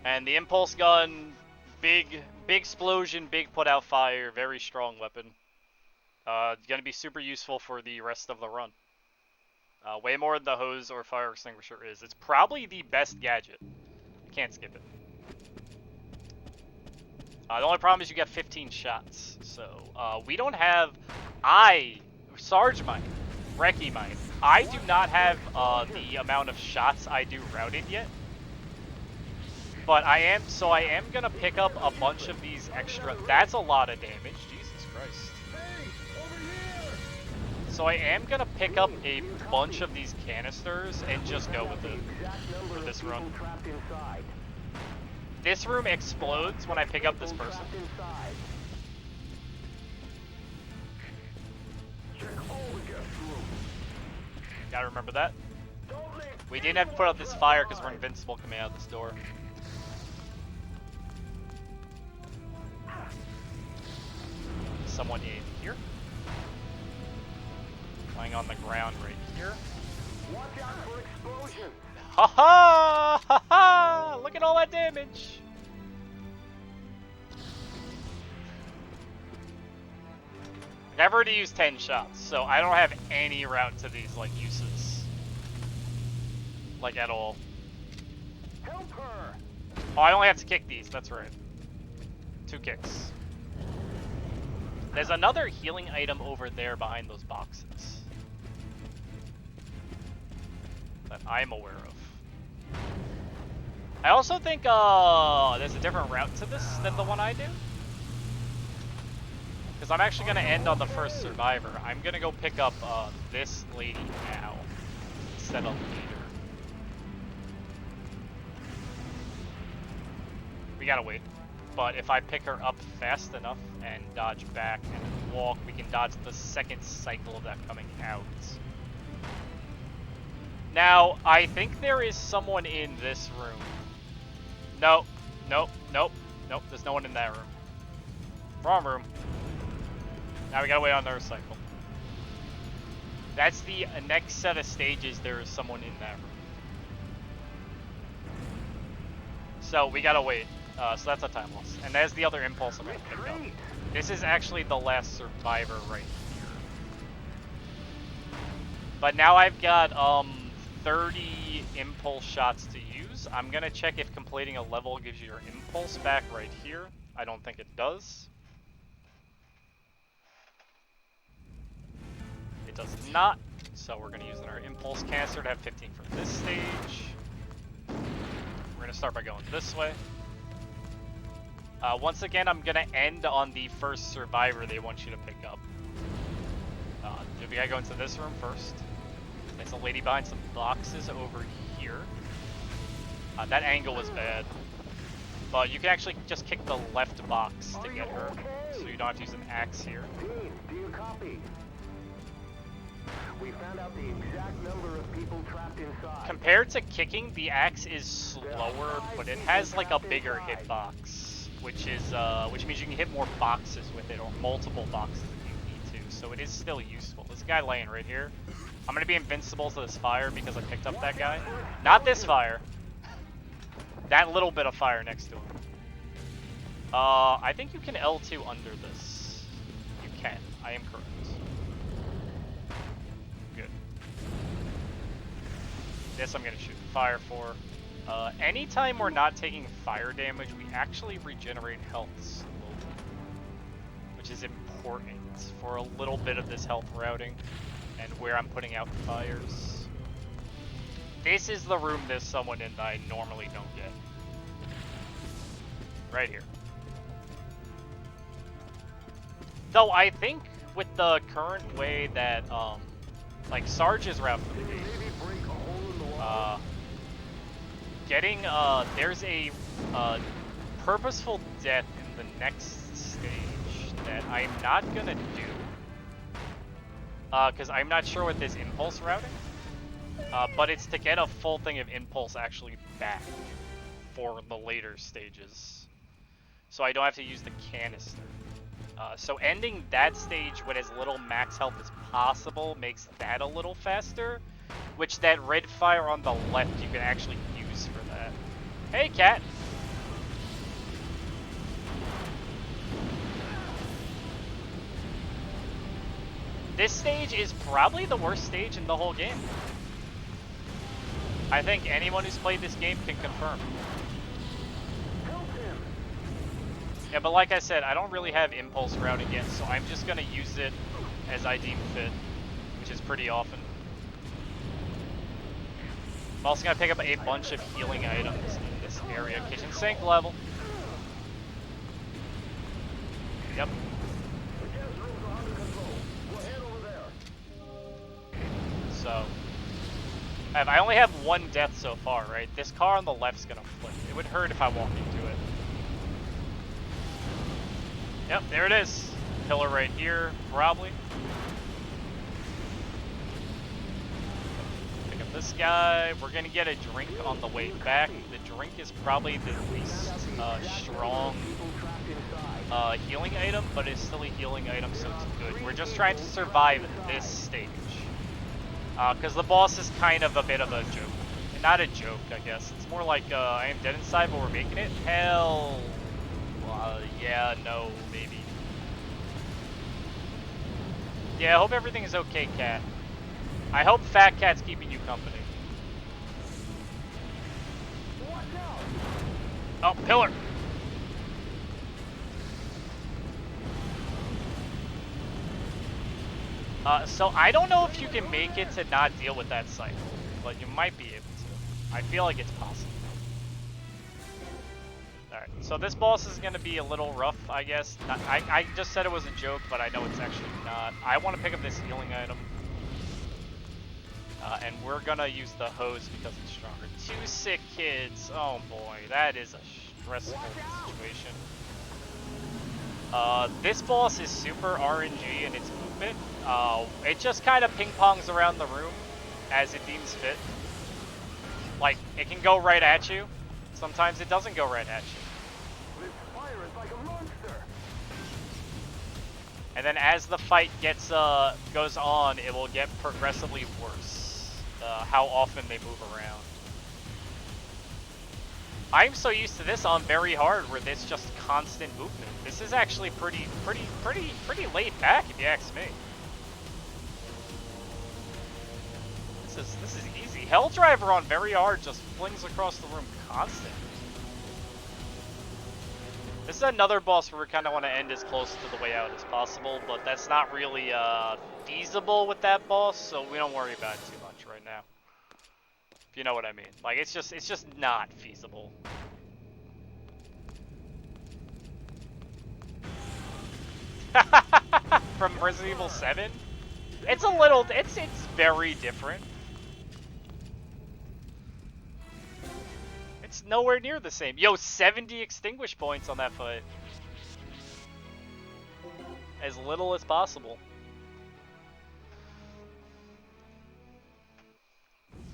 S1: And the impulse gun, big explosion, big put out fire, very strong weapon. Gonna be super useful for the rest of the run. Way more than the hose or fire extinguisher is. It's probably the best gadget. Can't skip it. The only problem is you get 15 shots. So, we don't have... Sarge might, Reki might. I do not have the amount of shots I do routed yet. But I am gonna pick up a bunch of these extra... That's a lot of damage, Jesus Christ. So I am gonna pick up a bunch of these canisters and just go with it for this run. This room explodes when I pick up this person. Gotta remember that. We didn't have to put out this fire because we're invincible coming out this door. Someone in here. Lying on the ground right here.
S2: Watch out for explosions.
S1: Ha ha! Ha ha! Look at all that damage! I've already used 10 shots, so I don't have any route to these, like, uses. Like, at all.
S2: Help her.
S1: Oh, I only have to kick these, that's right. 2 kicks. There's another healing item over there behind those boxes. That I'm aware of. I also think there's a different route to this than the one I do. Because I'm actually going to end on the first survivor. I'm going to go pick up this lady now instead of later. We gotta wait. But if I pick her up fast enough and dodge back and walk, we can dodge the second cycle of that coming out. Now, I think there is someone in this room. No, nope, nope, nope, there's no one in that room. Wrong room. Now we gotta wait on their cycle. That's the next set of stages, there is someone in that room. So we gotta wait. So that's a time loss. And there's the other impulse I'm gonna pick up. This is actually the last survivor right here. But now I've got 30 impulse shots to use. I'm gonna check if completing a level gives you your impulse back right here. I don't think it does. It does not. So we're gonna use our impulse canister to have 15 for this stage. We're gonna start by going this way. Once again, I'm gonna end on the first survivor they want you to pick up. We gotta go into this room first. There's a lady behind some boxes over here. That angle was bad. But you can actually just kick the left box to get her, so you don't have to use an axe here.
S2: Team, do you copy? We found out the exact number of people trapped inside.
S1: Compared to kicking, the axe is slower, but it has like a bigger hitbox, which means you can hit more boxes with it, or multiple boxes if you need to. So it is still useful. This guy laying right here. I'm gonna be invincible to this fire because I picked up that guy. Not this fire. That little bit of fire next to him. I think you can L2 under this. You can. I am correct. Good. This I'm gonna shoot fire for. Anytime we're not taking fire damage, we actually regenerate health slowly, which is important for a little bit of this health routing and where I'm putting out fires. This is the room there's someone in that I normally don't get. Right here. Though I think with the current way that, like Sarge's route for the game, getting, there's a purposeful death in the next stage. that I'm not gonna do, because I'm not sure what this impulse routing, but it's to get a full thing of impulse actually back for the later stages, so I don't have to use the canister. So ending that stage with as little max health as possible makes that a little faster, which that red fire on the left you can actually use for that. Hey, cat! This stage is probably the worst stage in the whole game. I think anyone who's played this game can confirm. Yeah, but like I said, I don't really have impulse routing yet, so I'm just gonna use it as I deem fit, which is pretty often. I'm also gonna pick up a bunch of healing items in this area. Kitchen sink level. Yep. So, I only have one death so far, right? This car on the left's gonna flip. It would hurt if I walk into it. Yep, there it is. Pillar right here, probably. Pick up this guy. We're gonna get a drink on the way back. The drink is probably the least strong healing item, but it's still a healing item, so it's good. We're just trying to survive this stage. Because the boss is kind of a bit of a joke. Not a joke, I guess. It's more like, I am dead inside, but we're making it? Hell... yeah, no, maybe. Yeah, I hope everything is okay, Cat. I hope Fat Cat's keeping you company. Oh, pillar! So I don't know if you can make it to not deal with that cycle, but you might be able to. I feel like it's possible. Alright, so this boss is going to be a little rough, I guess. I just said it was a joke, but I know it's actually not. I want to pick up this healing item. And we're going to use the hose because it's stronger. 2 sick kids. Oh boy, that is a stressful situation. This boss is super RNG in its movement. It just kind of ping-pongs around the room as it deems fit. Like, it can go right at you. Sometimes it doesn't go right at you.
S2: This fire is like a monster.
S1: And then as the fight goes on, it will get progressively worse. How often they move around. I'm so used to this on very hard, where it's just constant movement. This is actually pretty laid back, if you ask me. This is easy. Hell Driver on very hard just flings across the room constant. This is another boss where we kind of want to end as close to the way out as possible, but that's not really feasible with that boss, so we don't worry about it too much right now. If you know what I mean. Like, it's just not feasible. From Resident Evil 7? It's a little, it's very different. It's nowhere near the same. Yo, 70 extinguish points on that fight. As little as possible.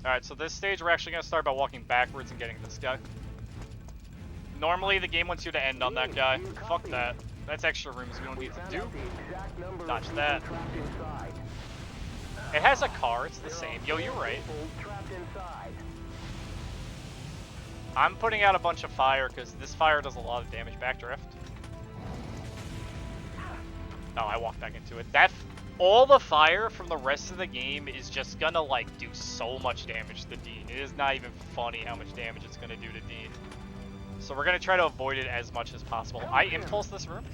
S1: Alright, so this stage we're actually going to start by walking backwards and getting this guy. Normally the game wants you to end on that guy. Fuck that. That's extra rooms we don't need to do. Dodge that. It has a car, it's the same. Yo, you're right. I'm putting out a bunch of fire because this fire does a lot of damage. Backdraft. No, I walked back into it. All the fire from the rest of the game is just gonna, like, do so much damage to Dean. It is not even funny how much damage it's gonna do to Dean. So we're gonna try to avoid it as much as possible. I impulse this room.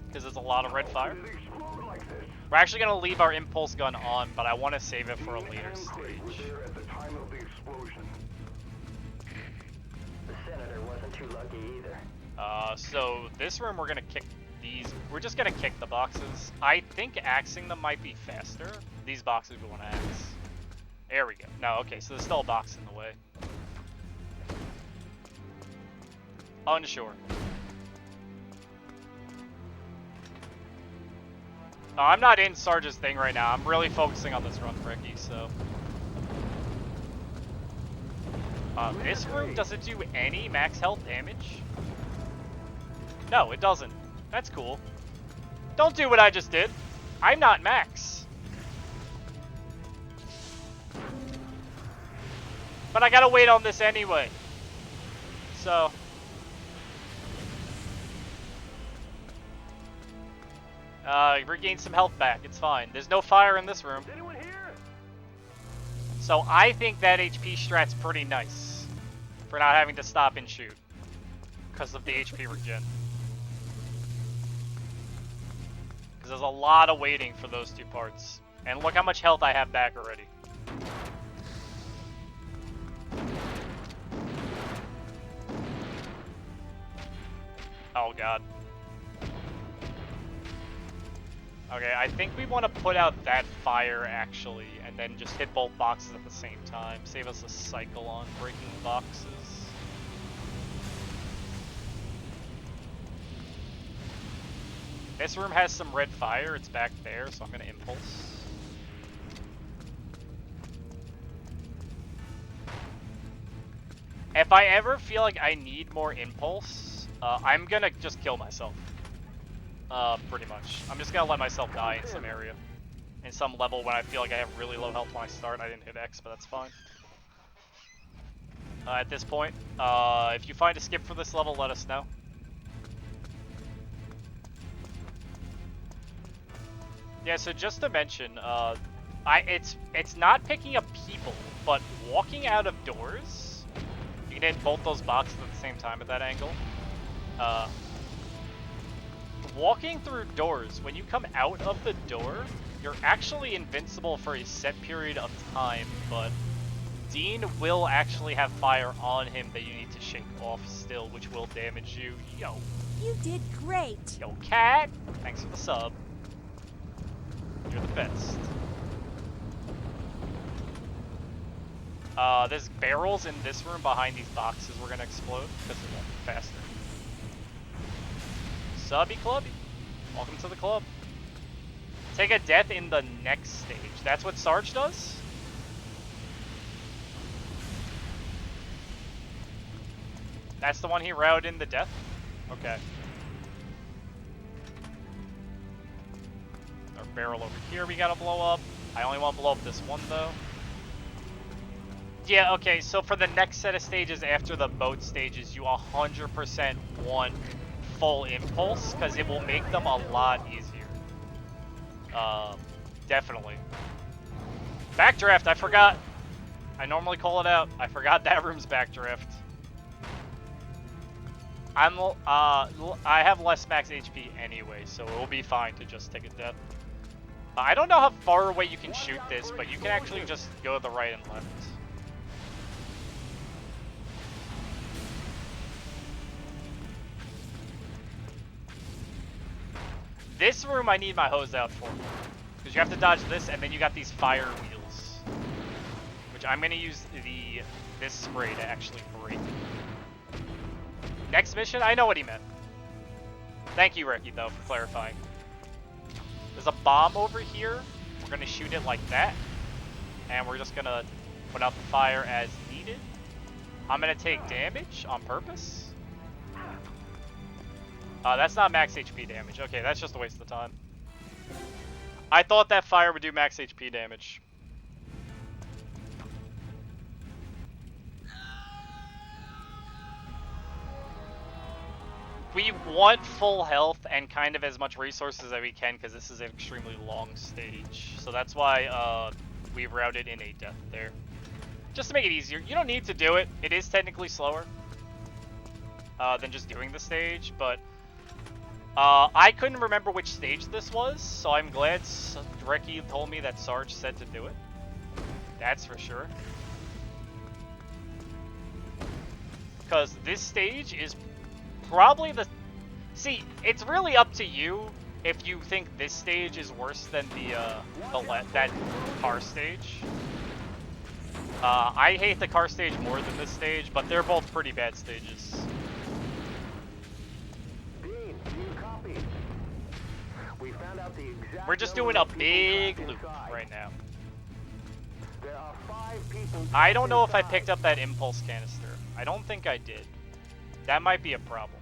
S1: Because there's a lot of red fire. We're actually gonna leave our impulse gun on, but I want to save it for a later stage.
S2: The senator wasn't too lucky either.
S1: So this room we're gonna kick these. We're just gonna kick the boxes. I think axing them might be faster. These boxes we want to axe. There we go. No, okay, so there's still a box in the way. Unsure. No, I'm not in Sarge's thing right now. I'm really focusing on this run, Ricky, so... this room doesn't do any max health damage? No, it doesn't. That's cool. Don't do what I just did. I'm not max. But I gotta wait on this anyway. So... regain some health back. It's fine. There's no fire in this room.
S2: Is anyone here?
S1: So I think that HP strat's pretty nice. For not having to stop and shoot. Because of the HP regen. Because there's a lot of waiting for those two parts. And look how much health I have back already. Oh god. Okay, I think we want to put out that fire, actually, and then just hit both boxes at the same time. Save us a cycle on breaking boxes. This room has some red fire. It's back there, so I'm going to impulse. If I ever feel like I need more impulse, I'm going to just kill myself. Pretty much. I'm just gonna let myself die in some area. In some level when I feel like I have really low health when I start. I didn't hit X, but that's fine. At this point, if you find a skip for this level, let us know. Yeah, so just to mention, it's not picking up people, but walking out of doors, you can hit both those boxes at the same time at that angle. Walking through doors, when you come out of the door, you're actually invincible for a set period of time, but Dean will actually have fire on him that you need to shake off still, which will damage you. Yo.
S4: You did great.
S1: Yo, cat. Thanks for the sub. You're the best. There's barrels in this room behind these boxes we're gonna explode, because it won't be faster. Subby Clubby. Welcome to the club. Take a death in the next stage. That's what Sarge does? That's the one he routed in the death? Okay. Our barrel over here we gotta blow up. I only want to blow up this one though. Yeah, okay, so for the next set of stages after the boat stages, you 100% want full impulse, because it will make them a lot easier. Definitely. Backdraft, I forgot. I normally call it out. I forgot that room's backdraft. I have less max HP anyway, so it will be fine to just take a death. I don't know how far away you can shoot this, but you can actually just go to the right and left. This room I need my hose out for, because you have to dodge this, and then you got these fire wheels, which I'm gonna use this spray to actually break. Next mission, I know what he meant. Thank you, Ricky, though, for clarifying. There's a bomb over here. We're gonna shoot it like that, and we're just gonna put out the fire as needed. I'm gonna take damage on purpose. That's not max HP damage. Okay, that's just a waste of time. I thought that fire would do max HP damage. We want full health and kind of as much resources as we can, because this is an extremely long stage. So that's why we routed in a death there. Just to make it easier. You don't need to do it. It is technically slower than just doing the stage, but I couldn't remember which stage this was, so I'm glad Ricky told me that Sarge said to do it. That's for sure. Because this stage is probably the... See, it's really up to you if you think this stage is worse than that car stage. I hate the car stage more than this stage, but they're both pretty bad stages. We're just doing a big loop right now.
S2: There are 5 people.
S1: I don't know if I
S2: inside.
S1: picked up that impulse canister. I don't think I did. That might be a problem.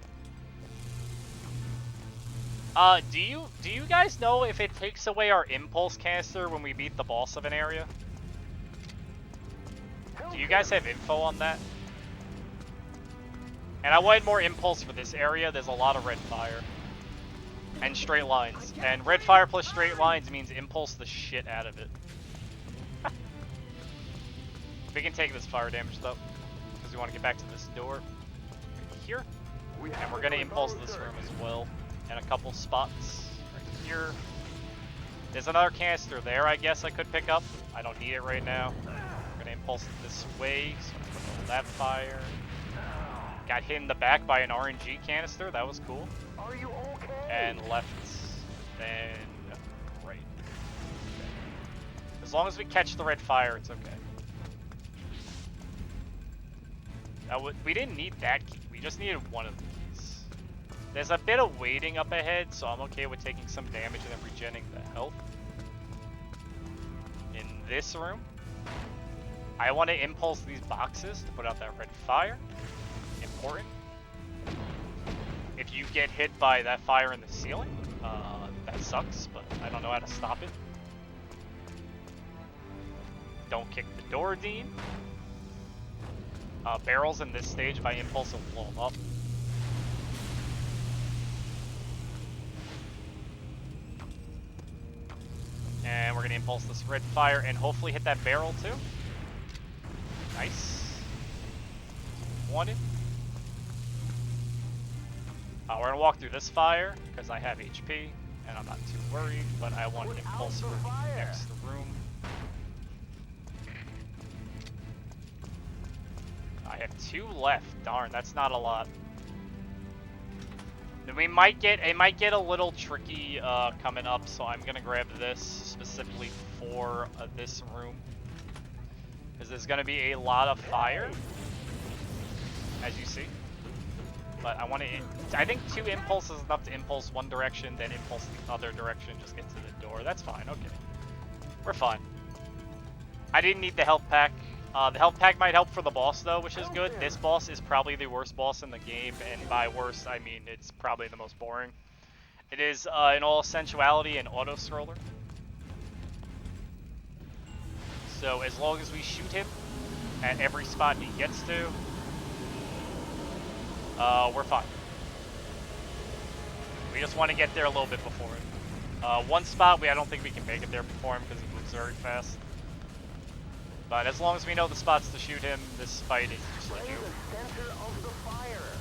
S1: Do you guys know if it takes away our impulse canister when we beat the boss of an area? Do you guys have info on that? And I wanted more impulse for this area. There's a lot of red fire. And straight lines. And red fire plus straight lines means impulse the shit out of it. We can take this fire damage though, because we want to get back to this door right here. And we're going to impulse this room as well. And a couple spots right here. There's another canister there I guess I could pick up. I don't need it right now. We're going to impulse it this way, so I'm going to put that fire. Got hit in the back by an RNG canister, that was cool.
S2: Are you okay?
S1: And left, then right. Okay. As long as we catch the red fire, it's okay. We didn't need that key, we just needed one of the keys. There's a bit of waiting up ahead, so I'm okay with taking some damage and then regenerating the health. In this room, I want to impulse these boxes to put out that red fire. Important. If you get hit by that fire in the ceiling, that sucks, but I don't know how to stop it. Don't kick the door, Dean. Barrels in this stage, if I impulse, will blow them up. And we're going to impulse this red fire and hopefully hit that barrel too. Nice. Wanted. We're going to walk through this fire because I have HP and I'm not too worried, but I want to impulse for the next room. I have 2 left. Darn, that's not a lot. Then we might get, it might get a little tricky coming up, so I'm gonna grab this specifically for this room, because there's gonna be a lot of fire, as you see. But I want to, I think 2 impulses is enough to impulse one direction, then impulse the other direction, just get to the door. That's fine. Okay, we're fine. I didn't need the health pack. The health pack might help for the boss though, which is good. This boss is probably the worst boss in the game, and by worst I mean it's probably the most boring. It is in all sensuality an auto-scroller. So as long as we shoot him at every spot he gets to, we're fine. We just want to get there a little bit before it. One spot I don't think we can make it there before him because he moves very fast. But as long as we know the spots to shoot him, this fight is just like you.
S2: Center of the fire.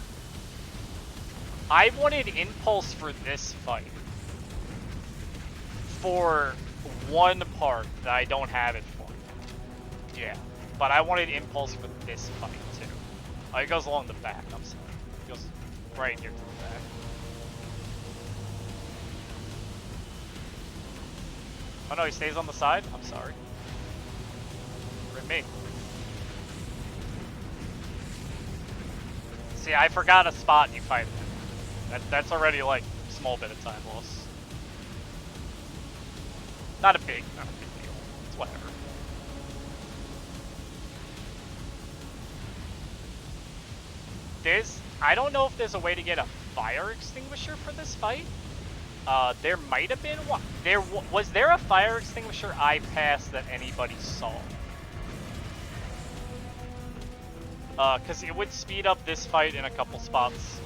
S1: I wanted impulse for this fight. For one part that I don't have it for. Yeah. But I wanted impulse for this fight too. Oh, it goes along the back, I'm sorry. It goes right here to the back. Oh no, he stays on the side? I'm sorry. Me. See, I forgot a spot and you fight him. That's already like a small bit of time loss. Not a big deal. It's whatever. I don't know if there's a way to get a fire extinguisher for this fight. There might have been one. Was there a fire extinguisher I passed that anybody saw? Because it would speed up this fight in a couple spots.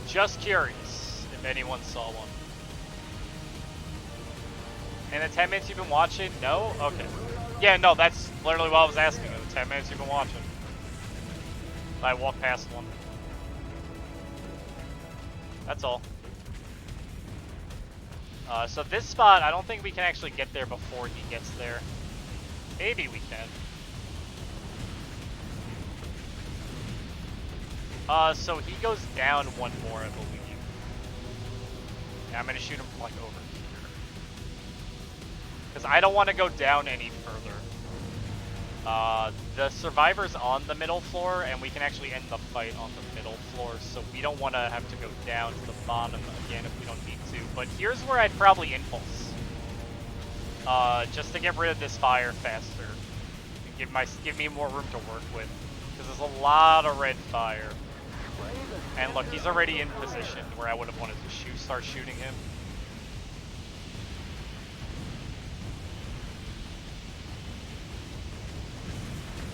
S1: Just curious if anyone saw one. In the 10 minutes you've been watching? No? Okay. Yeah, no, that's literally what I was asking. In the 10 minutes you've been watching. I walked past one. That's all. So this spot, I don't think we can actually get there before he gets there. Maybe we can. So he goes down one more, I believe. Yeah, I'm gonna shoot him from like over here. Because I don't want to go down any further. The survivor's on the middle floor, and we can actually end the fight on the middle floor, so we don't want to have to go down to the bottom again if we don't need to. But here's where I'd probably impulse. Just to get rid of this fire faster. And give me more room to work with. Because there's a lot of red fire. And look, he's already in position where I would have wanted to start shooting him.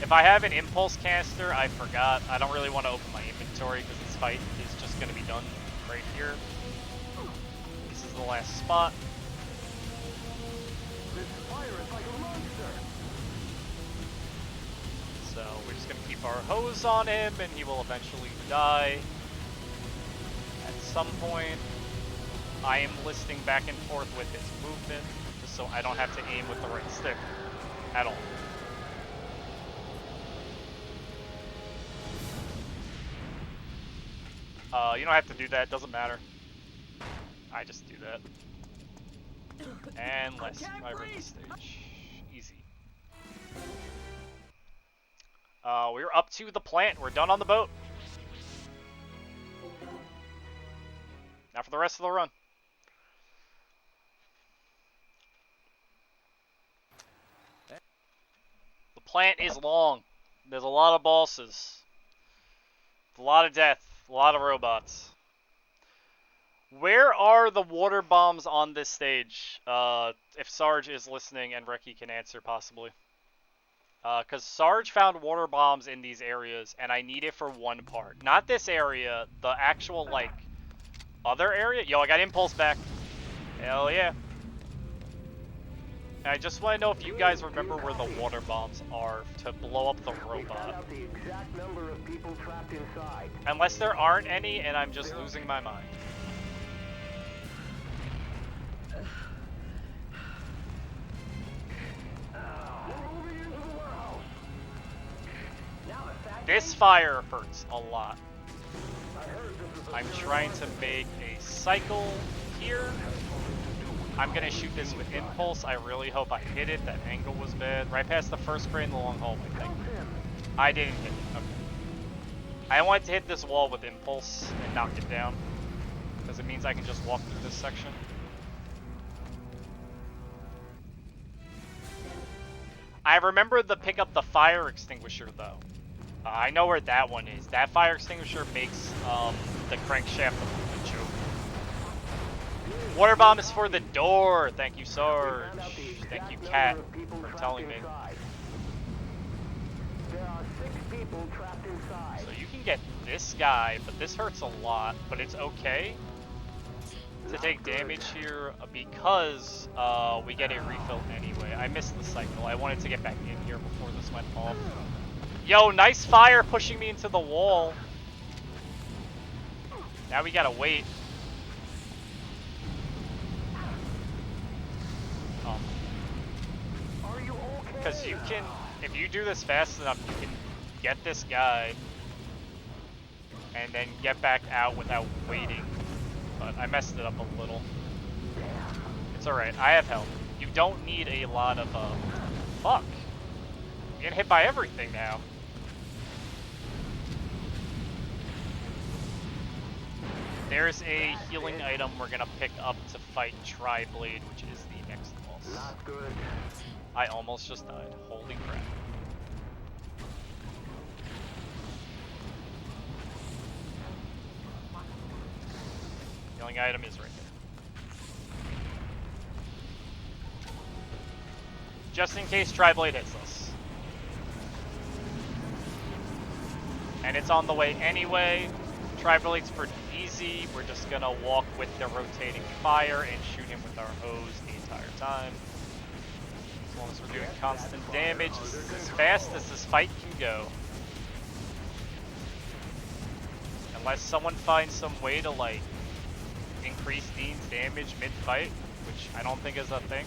S1: If I have an impulse caster, I forgot. I don't really want to open my inventory because this fight is just going to be done right here. This is the last spot.
S2: This fire is like a monster.
S1: So we're just going to keep our hose on him and he will eventually die. At some point, I am listing back and forth with his movement just so I don't have to aim with the right stick at all. You don't have to do that, doesn't matter. I just do that. And last survivor in the stage. Easy. We're up to the plant. We're done on the boat. Now for the rest of the run. The plant is long. There's a lot of bosses. A lot of death. A lot of robots. Where are the water bombs on this stage? If Sarge is listening and Reki can answer possibly. Because Sarge found water bombs in these areas, and I need it for one part. Not this area, the actual, like, other area. Yo, I got impulse back. Hell yeah. And I just want to know if you guys remember where the water bombs are to blow up the
S2: We found
S1: robot.
S2: out the exact number of people trapped inside.
S1: Unless there aren't any, and I'm just losing my mind. This fire hurts a lot. I'm trying to make a cycle here. I'm gonna shoot this with impulse. I really hope I hit it. That angle was bad. Right past the first crane in the long hallway. Thank you. I didn't hit it. Okay. I wanted to hit this wall with impulse and knock it down. Because it means I can just walk through this section. I remember to pick up the fire extinguisher though. I know where that one is. That fire extinguisher makes the crankshaft a joke. Water bomb is for the door. Thank you, Sarge. Thank you, Cat, for telling me.
S2: There are 6 people trapped inside.
S1: So you can get this guy, but this hurts a lot. But it's okay to take damage here because we get a refill anyway. I missed the cycle. I wanted to get back in here before this went off. Yo, nice fire pushing me into the wall. Now we gotta wait.
S2: Are you okay?
S1: Because you can, if you do this fast enough, you can get this guy and then get back out without waiting. But I messed it up a little. It's alright, I have help. You don't need a lot of, fuck. I'm getting hit by everything now. There's a healing item we're gonna pick up to fight Tri-Blade, which is the next boss.
S2: Not good.
S1: I almost just died. Holy crap. Healing item is right there. Just in case Tri-Blade hits us. And it's on the way anyway. Tri-Blade's pretty easy. We're just gonna walk with the rotating fire and shoot him with our hose the entire time. As long as we're doing constant damage, this is as fast as this fight can go. Unless someone finds some way to, like, increase Dean's damage mid-fight, which I don't think is a thing.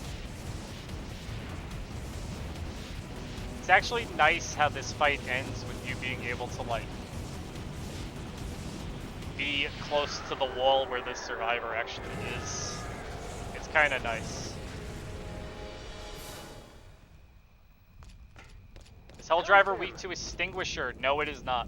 S1: It's actually nice how this fight ends with you being able to, like, be close to the wall where this survivor actually is. It's kind of nice. Is Hell Driver weak to Extinguisher? No, it is not.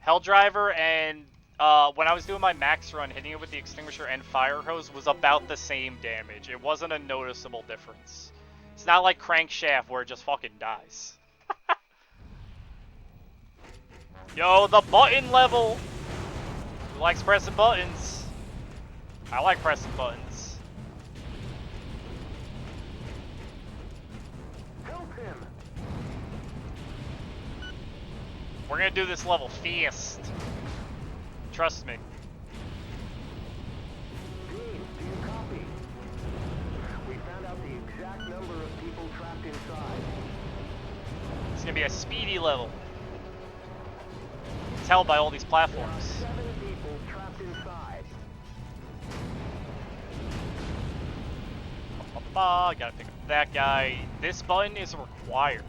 S1: Hell Driver and when I was doing my max run, hitting it with the Extinguisher and Fire Hose was about the same damage. It wasn't a noticeable difference. It's not like Crankshaft where it just fucking dies. Yo, the button level! Who likes pressing buttons? I like pressing buttons.
S2: Help him!
S1: We're gonna do this level fast. Trust me.
S2: Dean, do you copy? We found out the exact number of people trapped inside.
S1: It's gonna be a speedy level. It's held by all these platforms.
S2: 7 people trapped inside.
S1: Gotta pick up that guy. This button is required.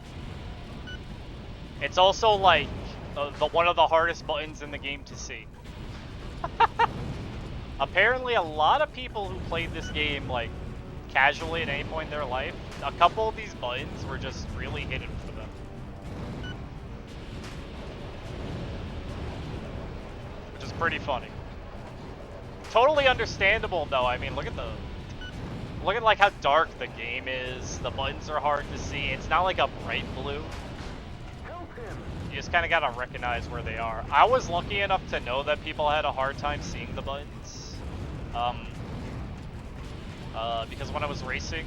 S1: It's also like one of the hardest buttons in the game to see. Apparently, a lot of people who played this game like casually at any point in their life, a couple of these buttons were just really hidden for them. Which is pretty funny. Totally understandable though. I mean, look at like how dark the game is. The buttons are hard to see. It's not like a bright blue.
S2: Help him!
S1: You just kind of gotta recognize where they are. I was lucky enough to know that people had a hard time seeing the buttons. Because when I was racing,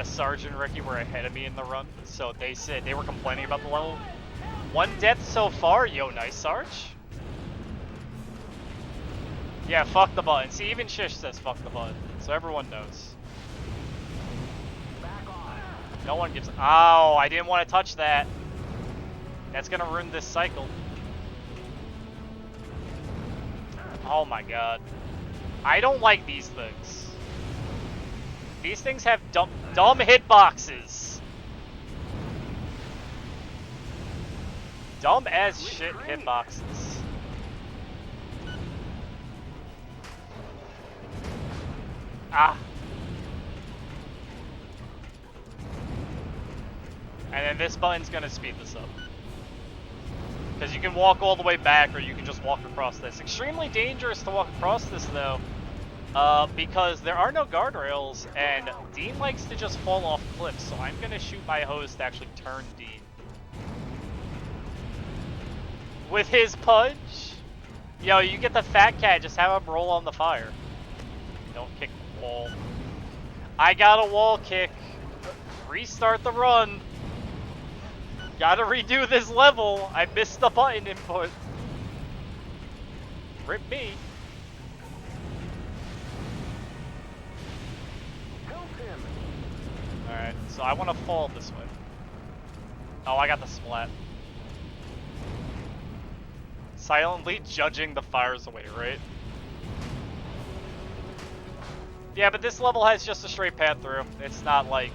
S1: Sarge and Ricky were ahead of me in the run, so they said they were complaining about the level. 1 death so far, yo, nice Sarge. Yeah, fuck the button. See, even Shish says fuck the button, so everyone knows.
S2: Back off!
S1: No one gives. Oh, I didn't want to touch that. That's gonna ruin this cycle. Oh my god. I don't like these things. These things have dumb hitboxes. Dumb as shit hitboxes. Ah. And then this button's gonna speed this up. Because you can walk all the way back, or you can just walk across this. Extremely dangerous to walk across this, though, because there are no guardrails, and Dean likes to just fall off cliffs, so I'm going to shoot my hose to actually turn Dean. With his punch? Yo, you get the fat cat, just have him roll on the fire. Don't kick the wall. I got a wall kick. Restart the run. Gotta redo this level. I missed the button input. Rip me.
S2: Help him!
S1: Alright, so I want to fall this way. Oh, I got the splat. Silently judging the fires away, right? Yeah, but this level has just a straight path through. It's not like...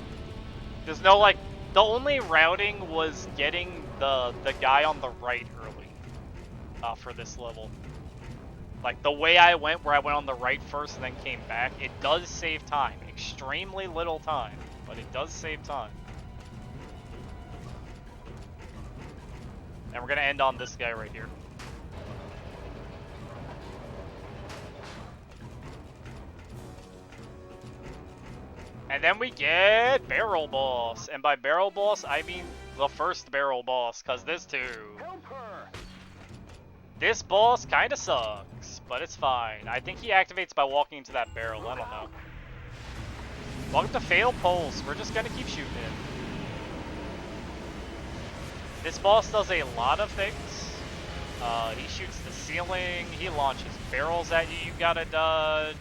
S1: There's no like... The only routing was getting the guy on the right early for this level. Like the way I went, where I went on the right first and then came back, it does save time. Extremely little time, but it does save time. And we're gonna end on this guy right here. And then we get Barrel Boss. And by Barrel Boss, I mean the first Barrel Boss, because this too.
S2: Help her!
S1: This boss kind of sucks, but it's fine. I think he activates by walking into that barrel, I don't know. Welcome to Fail Pulse. We're just gonna keep shooting it. This boss does a lot of things. He shoots the ceiling, he launches barrels at you, you gotta dodge.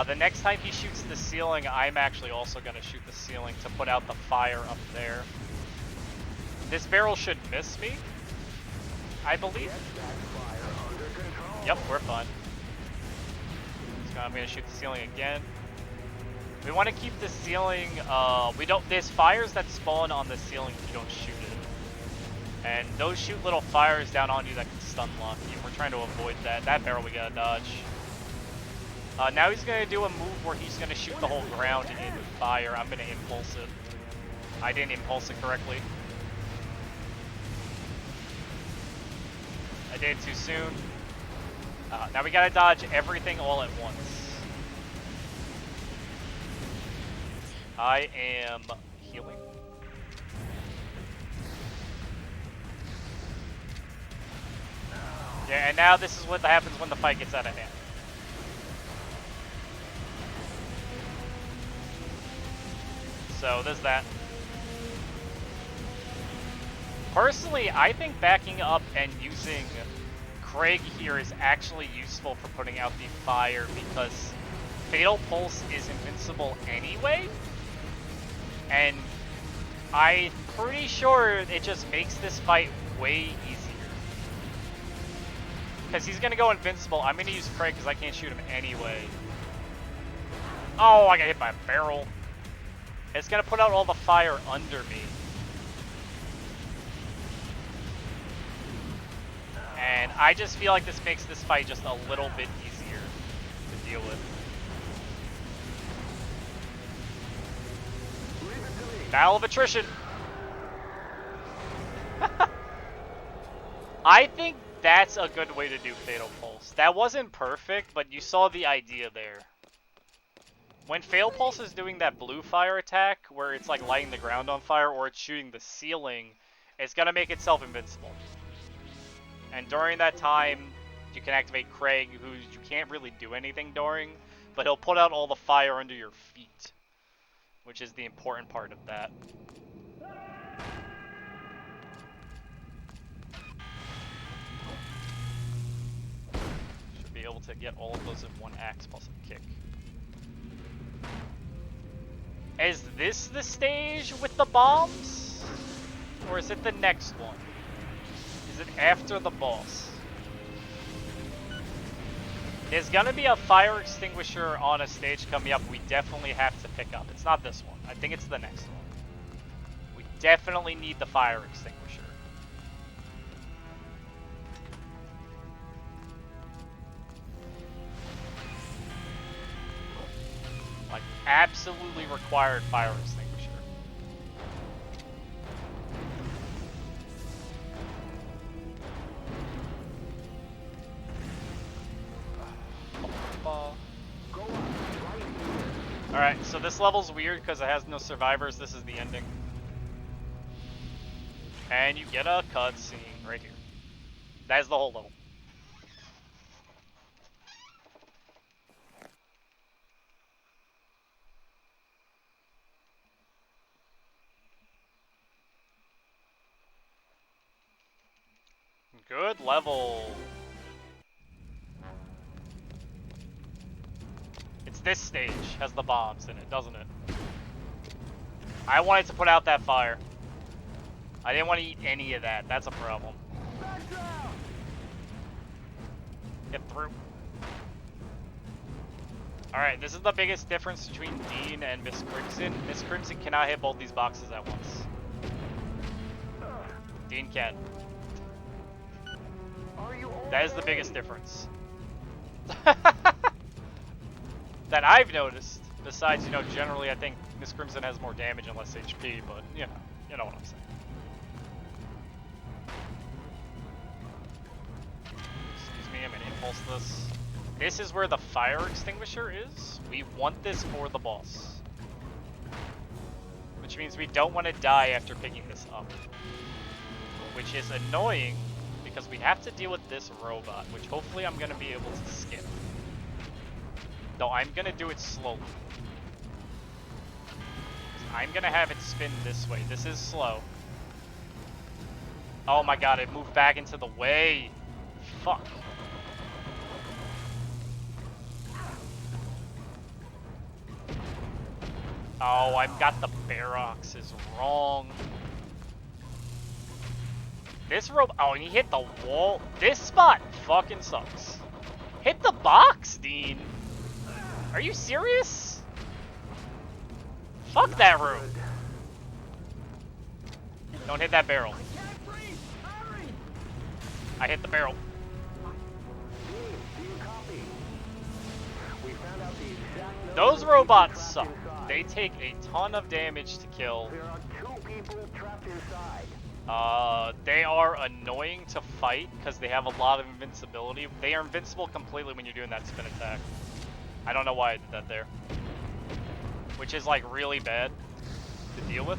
S1: The next time he shoots the ceiling, I'm actually also going to shoot the ceiling to put out the fire up there. This barrel should miss me, I believe. Yep, we're fine. So I'm going to shoot the ceiling again. We want to keep the ceiling, there's fires that spawn on the ceiling if you don't shoot it. And those shoot little fires down on you that can stun lock you. We're trying to avoid that. That barrel we gotta dodge. Now he's gonna do a move where he's gonna shoot the whole ground in fire. I'm gonna impulse it. I didn't impulse it correctly. I did it too soon. Now we gotta dodge everything all at once. I am healing. Yeah, and now this is what happens when the fight gets out of hand. So there's that. Personally, I think backing up and using Craig here is actually useful for putting out the fire because Fatal Pulse is invincible anyway. And I'm pretty sure it just makes this fight way easier. Because he's going to go invincible. I'm going to use Craig because I can't shoot him anyway. Oh, I got hit by a barrel. It's going to put out all the fire under me. And I just feel like this makes this fight just a little bit easier to deal with. Battle of attrition. I think that's a good way to do Fatal Pulse. That wasn't perfect, but you saw the idea there. When Fatal Pulse is doing that blue fire attack, where it's like lighting the ground on fire, or it's shooting the ceiling, it's gonna make itself invincible. And during that time, you can activate Craig, who you can't really do anything during, but he'll put out all the fire under your feet, which is the important part of that. Should be able to get all of those in one axe plus a kick. Is this the stage with the bombs? Or is it the next one? Is it after the boss? There's gonna be a fire extinguisher on a stage coming up we definitely have to pick up. It's not this one. I think it's the next one. We definitely need the fire extinguisher. Like, absolutely required fire extinguisher. Alright, so this level's weird because it has no survivors. This is the ending. And you get a cutscene right here. That is the whole level. Good level. It's this stage has the bombs in it, doesn't it? I wanted to put out that fire. I didn't want to eat any of that. That's a problem. Get through. Alright, this is the biggest difference between Dean and Miss Crimson. Miss Crimson cannot hit both these boxes at once. Dean can. That is the biggest difference. That I've noticed. Besides, you know, generally I think Miss Crimson has more damage and less HP, but you know what I'm saying. Excuse me, I'm gonna impulse this. This is where the fire extinguisher is. We want this for the boss. Which means we don't want to die after picking this up. Which is annoying because we have to deal with this robot, which hopefully I'm gonna be able to skip. Though I'm gonna do it slowly. I'm gonna have it spin this way. This is slow. Oh my god, it moved back into the way. Fuck. Oh, I've got the barracks is wrong. This rope. Oh, and he hit the wall. This spot fucking sucks. Hit the box, Dean. Are you serious? Fuck that room. Don't hit that barrel. I hit the barrel.
S2: Do you copy? We found
S1: Those robots suck. They take a ton of damage to kill.
S2: There are 2 people trapped inside.
S1: They are annoying to fight because they have a lot of invincibility. They are invincible completely when you're doing that spin attack. I don't know why I did that there. Which is like really bad to deal with.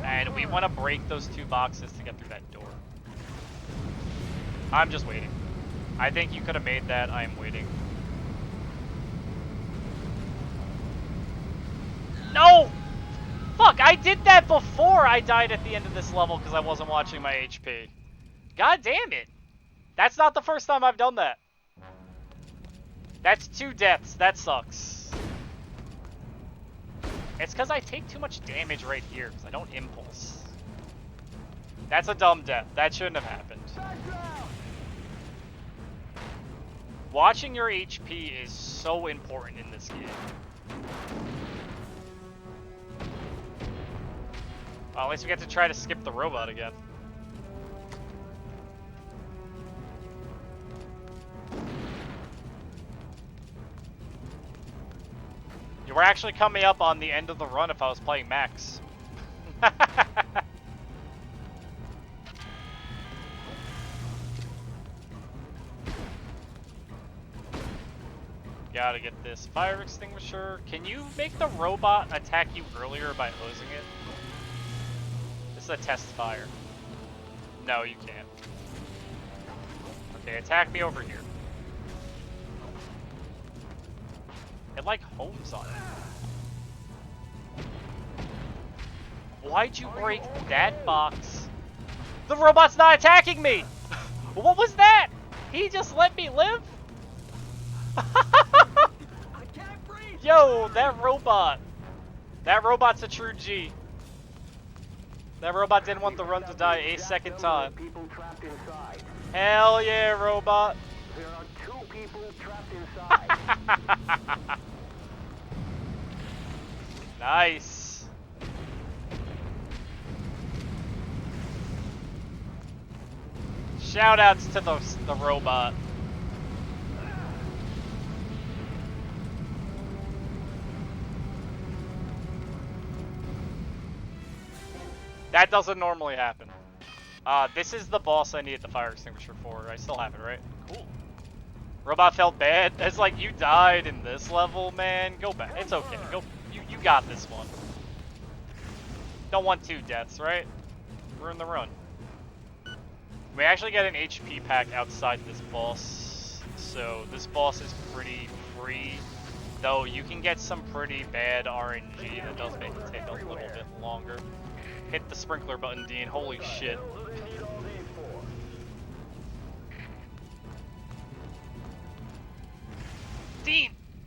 S1: And we want to break those 2 boxes to get through that door. I'm just waiting. I think you could have made that. I am waiting. No! Fuck, I did that before I died at the end of this level because I wasn't watching my HP. God damn it. That's not the first time I've done that. That's 2 deaths. That sucks. It's because I take too much damage right here because I don't impulse. That's a dumb death. That shouldn't have happened. Watching your HP is so important in this game. Well, at least we get to try to skip the robot again. You were actually coming up on the end of the run if I was playing Max. Gotta get this fire extinguisher. Can you make the robot attack you earlier by hosing it? This is a test fire. No, you can't. Okay, attack me over here. It like homes on it. Why'd you break that box? The robot's not attacking me! What was that? He just let me live?
S3: I can't breathe.
S1: Yo, that robot. That robot's a true G. That robot didn't want the run to die a second time.
S2: People trapped inside.
S1: Hell yeah, robot.
S2: There are 2 people trapped inside.
S1: Nice. Shoutouts to the robot. That doesn't normally happen. This is the boss I need the fire extinguisher for. I still have it, right? Cool. Robot felt bad. It's like you died in this level, man. Go back. It's okay. Go. You got this one. Don't want 2 deaths, right? We're in the run. We actually get an HP pack outside this boss, so this boss is pretty free. Though you can get some pretty bad RNG that does make it take a little bit longer. Hit the sprinkler button, Dean. Holy shit.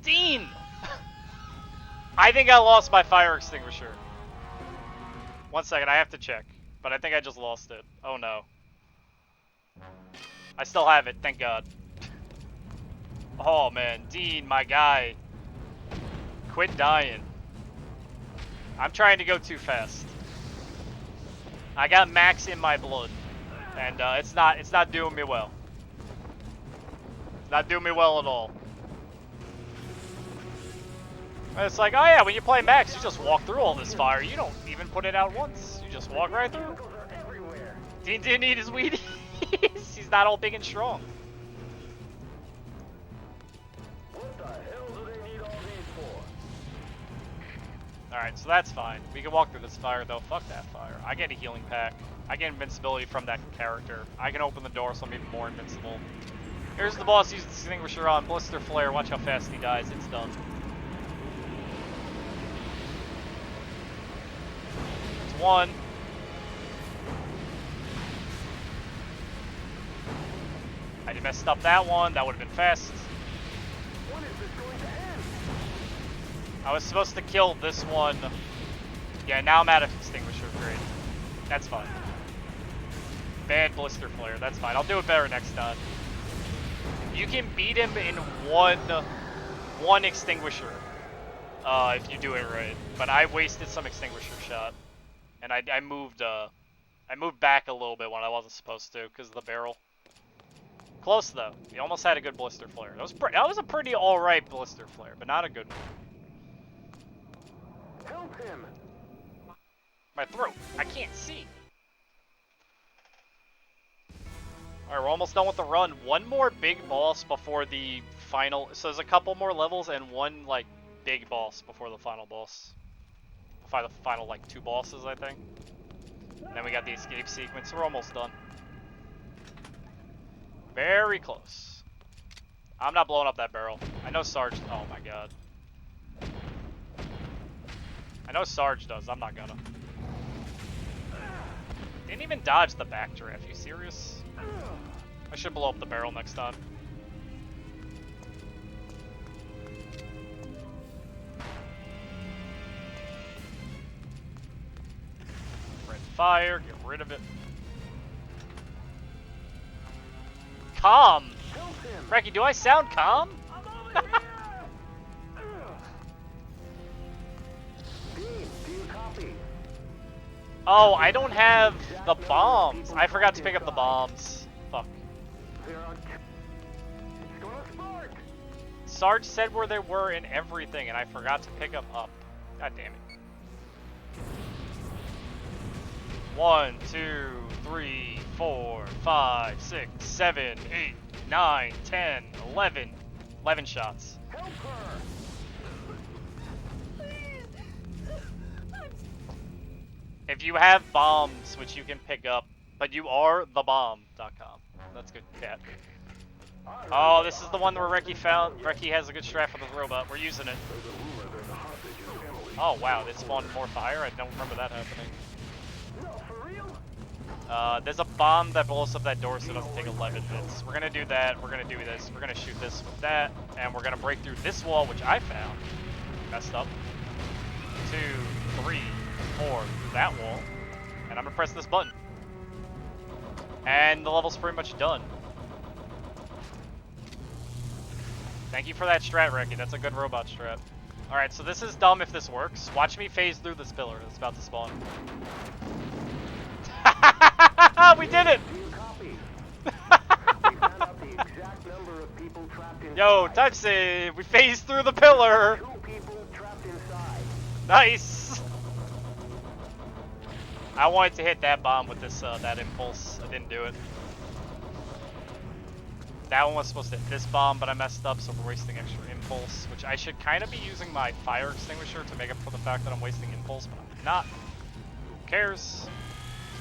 S1: Dean! I think I lost my fire extinguisher. 1 second, I have to check. But I think I just lost it. Oh no. I still have it, thank God. Oh man, Dean, my guy. Quit dying. I'm trying to go too fast. I got Max in my blood. And it's not doing me well. It's not doing me well at all. And it's like, oh yeah, when you play Max, you just walk through all this fire. You don't even put it out once. You just walk right through. Dean didn't eat his Wheaties. He's not all big and strong.
S2: What the hell do they need all these for?
S1: Alright, so that's fine. We can walk through this fire though. Fuck that fire. I get a healing pack. I get invincibility from that character. I can open the door so I'm even more invincible. Here's the boss. Use the extinguisher on. Blister Flare. Watch how fast he dies. It's done. It's 1. I just messed up that one. That would have been fast.
S2: When is this going to end?
S1: I was supposed to kill this one. Yeah, now I'm out of extinguisher. Great. That's fine. Bad blister flare. That's fine. I'll do it better next time. You can beat him in one extinguisher if you do it right. But I wasted some extinguisher shot, and I moved back a little bit when I wasn't supposed to because of the barrel. Close though. We almost had a good blister flare. That was a pretty alright blister flare, but not a good one.
S2: Help him!
S1: My throat. I can't see. Alright, we're almost done with the run. One more big boss before the final. So there's a couple more levels and one, like, big boss before the final boss. The final, like, 2 bosses, I think. And then we got the escape sequence. We're almost done. Very close. I'm not blowing up that barrel. I know Sarge. Oh my god. I know Sarge does. I'm not gonna. Didn't even dodge the backdraft. You serious? I should blow up the barrel next time. Red fire. Get rid of it. Calm.
S2: Help him!
S1: Frankie, do I sound calm?
S3: I'm over here!
S2: Dean, do you copy?
S1: Oh, I don't have the bombs. I forgot to pick up the bombs. Fuck.
S2: There are... It's gonna spark!
S1: Sarge said where they were in everything, and I forgot to pick them up. God damn it. 1, 2, 3, 4, 5, 6, 7, 8, 9, 10, 11. 11 shots.
S2: Help her!
S1: If you have bombs, which you can pick up, but you are thebomb.com. That's good, cat. Oh, this is the one where Reki found. Reki has a good strat for the robot. We're using it. Oh wow, this spawned more fire. I don't remember that happening.
S2: No, for real?
S1: There's a bomb that blows up that door so it doesn't take 11 hits. We're gonna do that. We're gonna do this. We're gonna shoot this with that, and we're gonna break through this wall, which I found. Messed up. 2, 3, 4, through that wall, and I'm gonna press this button. And the level's pretty much done. Thank you for that strat, Reki. That's a good robot strat. Alright, so this is dumb if this works. Watch me phase through this pillar that's about to spawn. We did it!
S2: Do you copy? We found out the exact number of people trapped inside.
S1: Yo, time save! We phased through the pillar!
S2: 2 people trapped inside.
S1: Nice! I wanted to hit that bomb with this that impulse. I didn't do it. That one was supposed to hit this bomb, but I messed up, so we're wasting extra impulse, which I should kind of be using my fire extinguisher to make up for the fact that I'm wasting impulse, but I'm not. Who cares?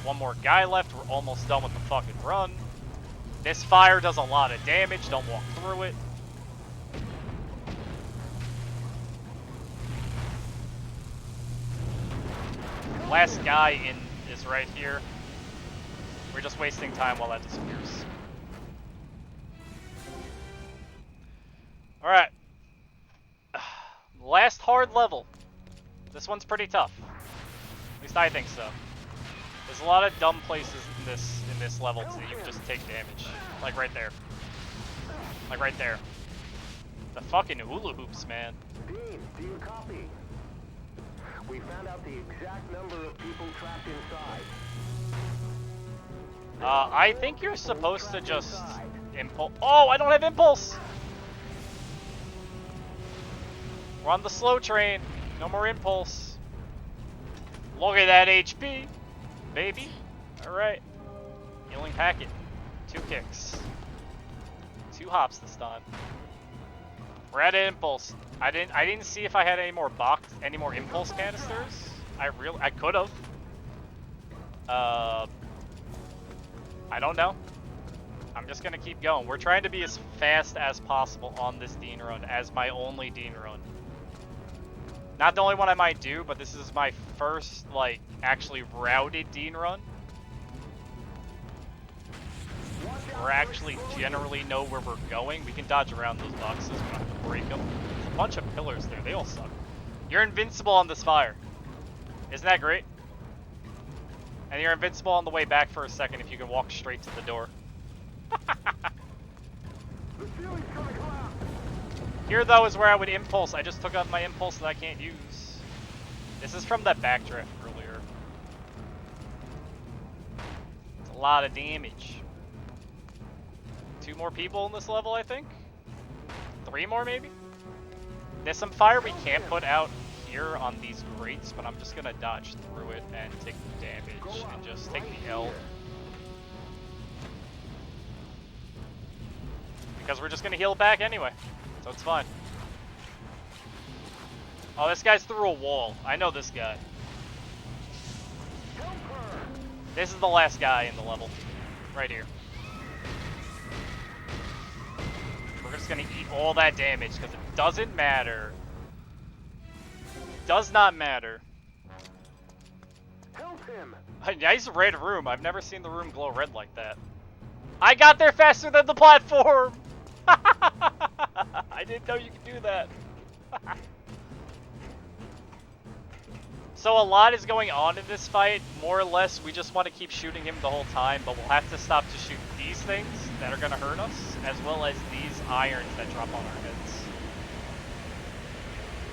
S1: One more guy left. We're almost done with the fucking run. This fire does a lot of damage. Don't walk through it. Last guy in is right here. We're just wasting time while that disappears. Alright. Last hard level. This one's pretty tough. At least I think so. There's a lot of dumb places in this level that you can just take damage. Like right there. Like right there. The fucking hula hoops, man.
S2: Dean, do you copy? We found out the exact number of people trapped inside.
S1: I think you're supposed to just impulse. Oh, I don't have impulse! We're on the slow train. No more impulse. Look at that HP, baby. Alright. Healing packet. 2 kicks. 2 hops this time. We're at impulse. I didn't see if I had any more impulse canisters. I could have. I don't know. I'm just gonna keep going. We're trying to be as fast as possible on this Dean run as my only Dean run. Not the only one I might do, but this is my first, like, actually routed Dean run. We actually generally know where we're going. We can dodge around those boxes. We don't have to break them. There's a bunch of pillars there. They all suck. You're invincible on this fire. Isn't that great? And you're invincible on the way back for a second if you can walk straight to the door.
S2: The ceiling's gonna collapse.
S1: Here, though, is where I would impulse. I just took out my impulse that I can't use. This is from that backdraft earlier. It's a lot of damage. 2 more people in this level, I think. 3 more, maybe? There's some fire we can't put out here on these grates, but I'm just gonna dodge through it and take the damage and just take the L. Because we're just gonna heal back anyway, so it's fine. Oh, this guy's through a wall. I know this guy. This is the last guy in the level. Right here. We're just gonna eat all that damage because it doesn't matter. Does not matter.
S2: Help him.
S1: A nice red room. I've never seen the room glow red like that. I got there faster than the platform! I didn't know you could do that. So a lot is going on in this fight. More or less, we just want to keep shooting him the whole time, but we'll have to stop to shoot these things that are going to hurt us, as well as these irons that drop on our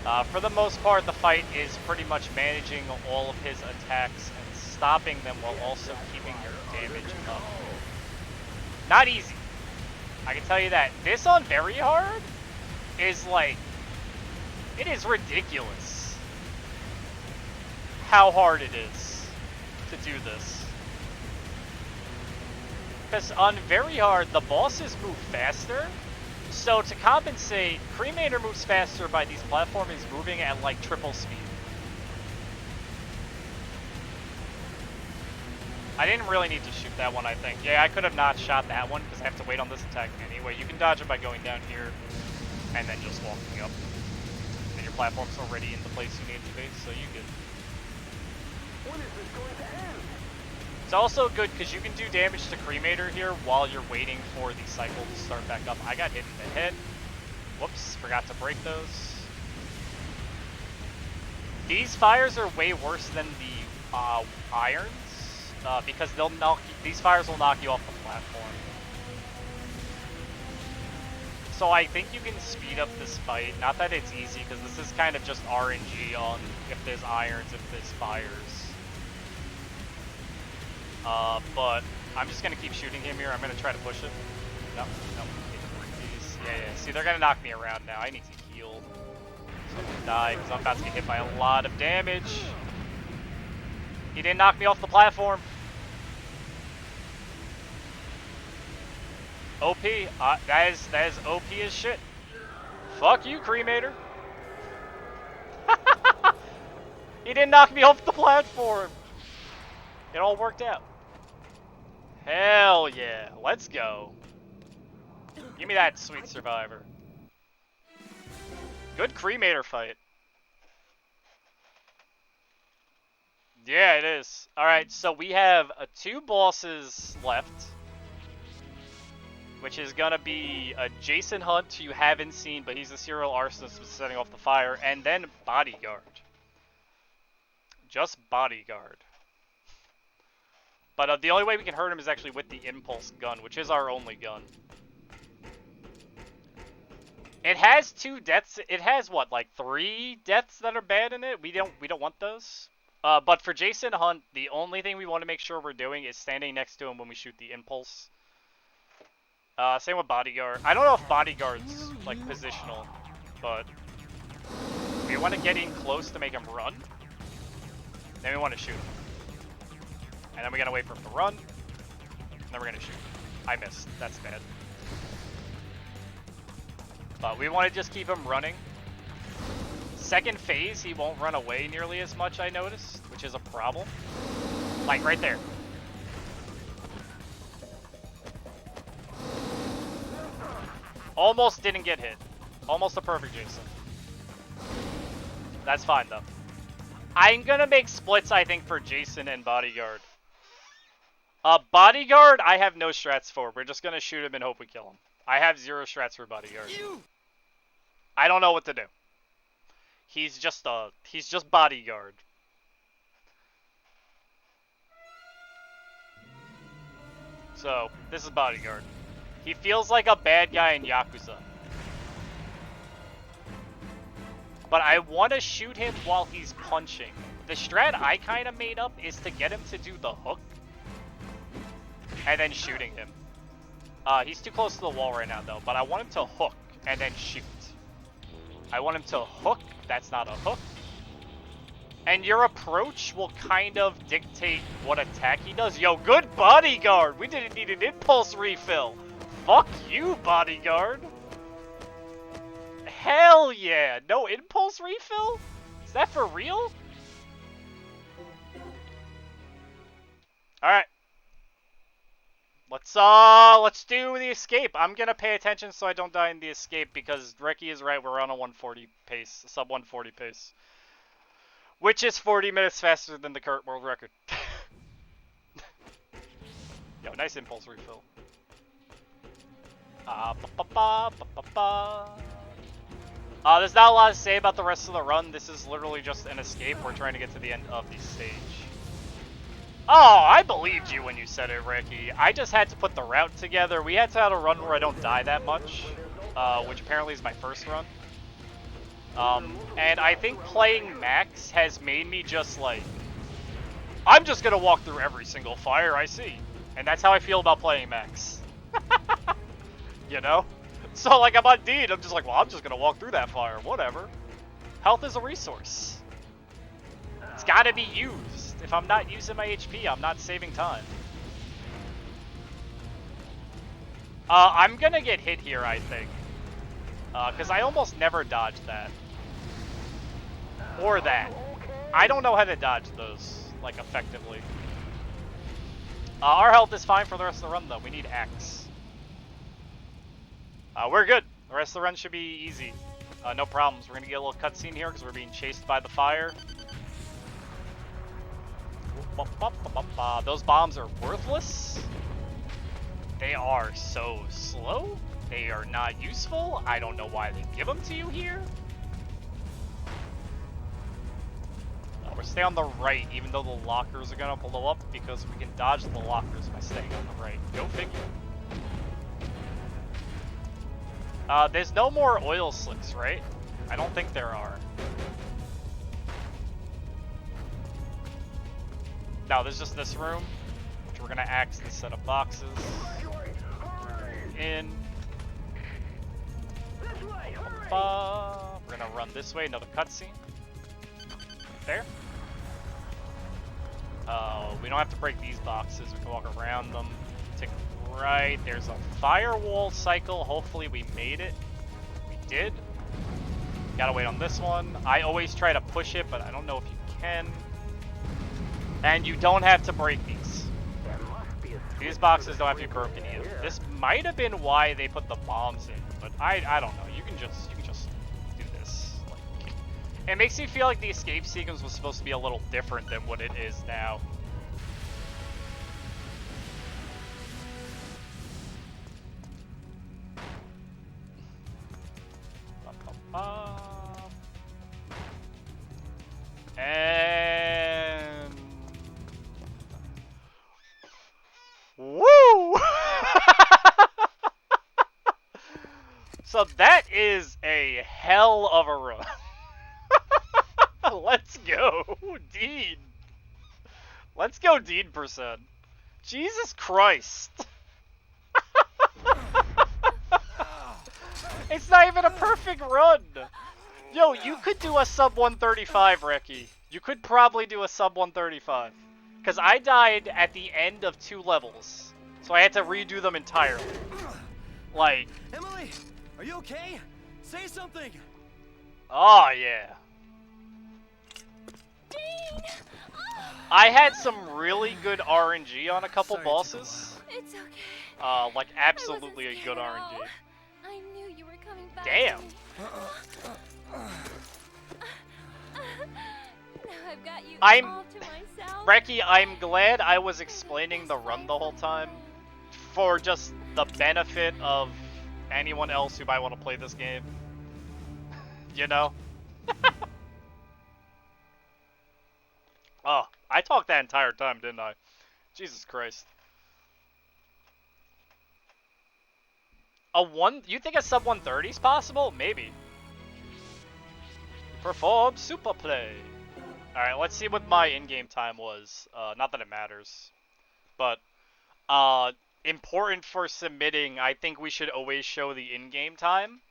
S1: heads. For the most part, the fight is pretty much managing all of his attacks and stopping them while also keeping your damage up. Not easy. I can tell you that. This on very hard is like, it is ridiculous how hard it is to do this. Because on very hard, the bosses move faster. So to compensate, Cremator moves faster by these platforms moving at like triple speed. I didn't really need to shoot that one, I think. Yeah, I could have not shot that one because I have to wait on this attack anyway. You can dodge it by going down here and then just walking up. And your platform's already in the place you need to be, so you good.
S2: When is this going to end?
S1: It's also good because you can do damage to Cremator here while you're waiting for the cycle to start back up. I got hit in the head. Whoops, forgot to break those. These fires are way worse than the irons because they'll knock these fires will knock you off the platform. So I think you can speed up this fight. Not that it's easy because this is kind of just RNG on if there's irons, if there's fires. But I'm just gonna keep shooting him here. I'm gonna try to push it. No, no. Yeah. See, they're gonna knock me around now. I need to heal. So I'm gonna die because I'm about to get hit by a lot of damage. He didn't knock me off the platform. OP. That is OP as shit. Fuck you, Cremator. He didn't knock me off the platform. It all worked out. Hell yeah. Let's go. Give me that, sweet survivor. Good Cremator fight. Yeah, it is. Alright, so we have 2 bosses left. Which is gonna be Jason Hunt, who you haven't seen, but he's a serial arsonist setting off the fire, and then Bodyguard. Just Bodyguard. But the only way we can hurt him is actually with the impulse gun, which is our only gun. It has 2 deaths. It has what, like 3 deaths that are bad in it? We don't want those. But for Jason Hunt, the only thing we want to make sure we're doing is standing next to him when we shoot the impulse. Same with Bodyguard. I don't know if Bodyguard's like positional, but we want to get in close to make him run. Then we want to shoot him. And then we gotta wait for him to run. And then we're gonna shoot. I missed. That's bad. But we want to just keep him running. Second phase, he won't run away nearly as much, I noticed, which is a problem. Like right there. Almost didn't get hit. Almost a perfect Jason. That's fine though. I'm gonna make splits, I think, for Jason and Bodyguard. Bodyguard, I have no strats for. We're just gonna shoot him and hope we kill him. I have 0 strats for Bodyguard. I don't know what to do. He's just Bodyguard. So, this is Bodyguard. He feels like a bad guy in Yakuza. But I want to shoot him while he's punching. The strat I kind of made up is to get him to do the hook. And then shooting him. He's too close to the wall right now, though. But I want him to hook and then shoot. I want him to hook. That's not a hook. And your approach will kind of dictate what attack he does. Yo, good bodyguard! We didn't need an impulse refill. Fuck you, bodyguard. Hell yeah! No impulse refill? Is that for real? Alright. Let's do the escape. I'm gonna pay attention so I don't die in the escape because Reki is right, we're on a 140 pace, sub 140 pace. Which is 40 minutes faster than the current world record. Yo, nice impulse refill. There's not a lot to say about the rest of the run. This is literally just an escape. We're trying to get to the end of the stage. Oh, I believed you when you said it, Ricky. I just had to put the route together. We had to have a run where I don't die that much, which apparently is my first run. And I think playing Max has made me just like, I'm just gonna walk through every single fire I see. And that's how I feel about playing Max. You know? So like I'm on D and I'm just like, well, I'm just gonna walk through that fire, whatever. Health is a resource. It's gotta be used. If I'm not using my HP, I'm not saving time. I'm gonna get hit here, I think. Because I almost never dodge that. Or that. I don't know how to dodge those, like, effectively. Our health is fine for the rest of the run, though. We need X. We're good. The rest of the run should be easy. No problems. We're gonna get a little cutscene here because we're being chased by the fire. Those bombs are worthless. They are so slow. They are not useful. I don't know why they give them to you here. We're staying on the right, even though the lockers are gonna blow up, because we can dodge the lockers by staying on the right. Go figure. There's no more oil slicks, right? I don't think there are. No, there's just this room, which we're gonna axe and set of boxes. In. We're gonna run this way, another cutscene. There. We don't have to break these boxes, we can walk around them. Take a right, there's a firewall cycle, hopefully we made it. We did. Gotta wait on this one. I always try to push it, but I don't know if you can. And you don't have to break these. These boxes don't have to be broken either. This might have been why they put the bombs in, but I don't know. You can just do this. Like, it makes me feel like the escape sequence was supposed to be a little different than what it is now. And woo! So that is a hell of a run. Let's go, Dean. Let's go, Dean %. Jesus Christ. It's not even a perfect run. Yo, you could do a sub 135, Reki. You could probably do a sub 135. Because I died at the end of 2 levels. So I had to redo them entirely. Like...
S3: Emily, are you okay? Say something.
S1: Oh, yeah.
S4: Dean!
S1: I had some really good RNG on a couple bosses.
S4: It's okay.
S1: Like absolutely a good RNG.
S4: I knew you were coming back.
S1: Damn.
S4: To me. Now I've got you all to myself.
S1: Reki, I'm glad I was explaining the run the whole time for just the benefit of anyone else who might want to play this game. You know? Oh, I talked that entire time, didn't I? Jesus Christ. You think a sub 130 is possible? Maybe. Perform super play. Alright, let's see what my in-game time was. Not that it matters. But, important for submitting, I think we should always show the in-game time.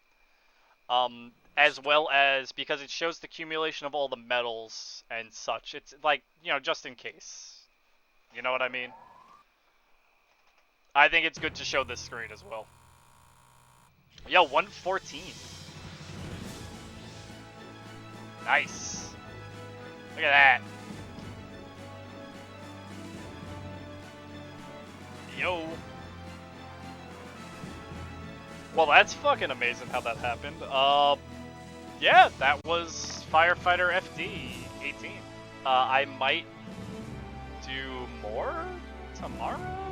S1: As well as, because it shows the accumulation of all the medals and such. It's like, you know, just in case. You know what I mean? I think it's good to show this screen as well. Yo, 114. Nice. Look at that. Yo. Well, that's fucking amazing how that happened. Yeah, that was Firefighter FD 18. I might do more tomorrow?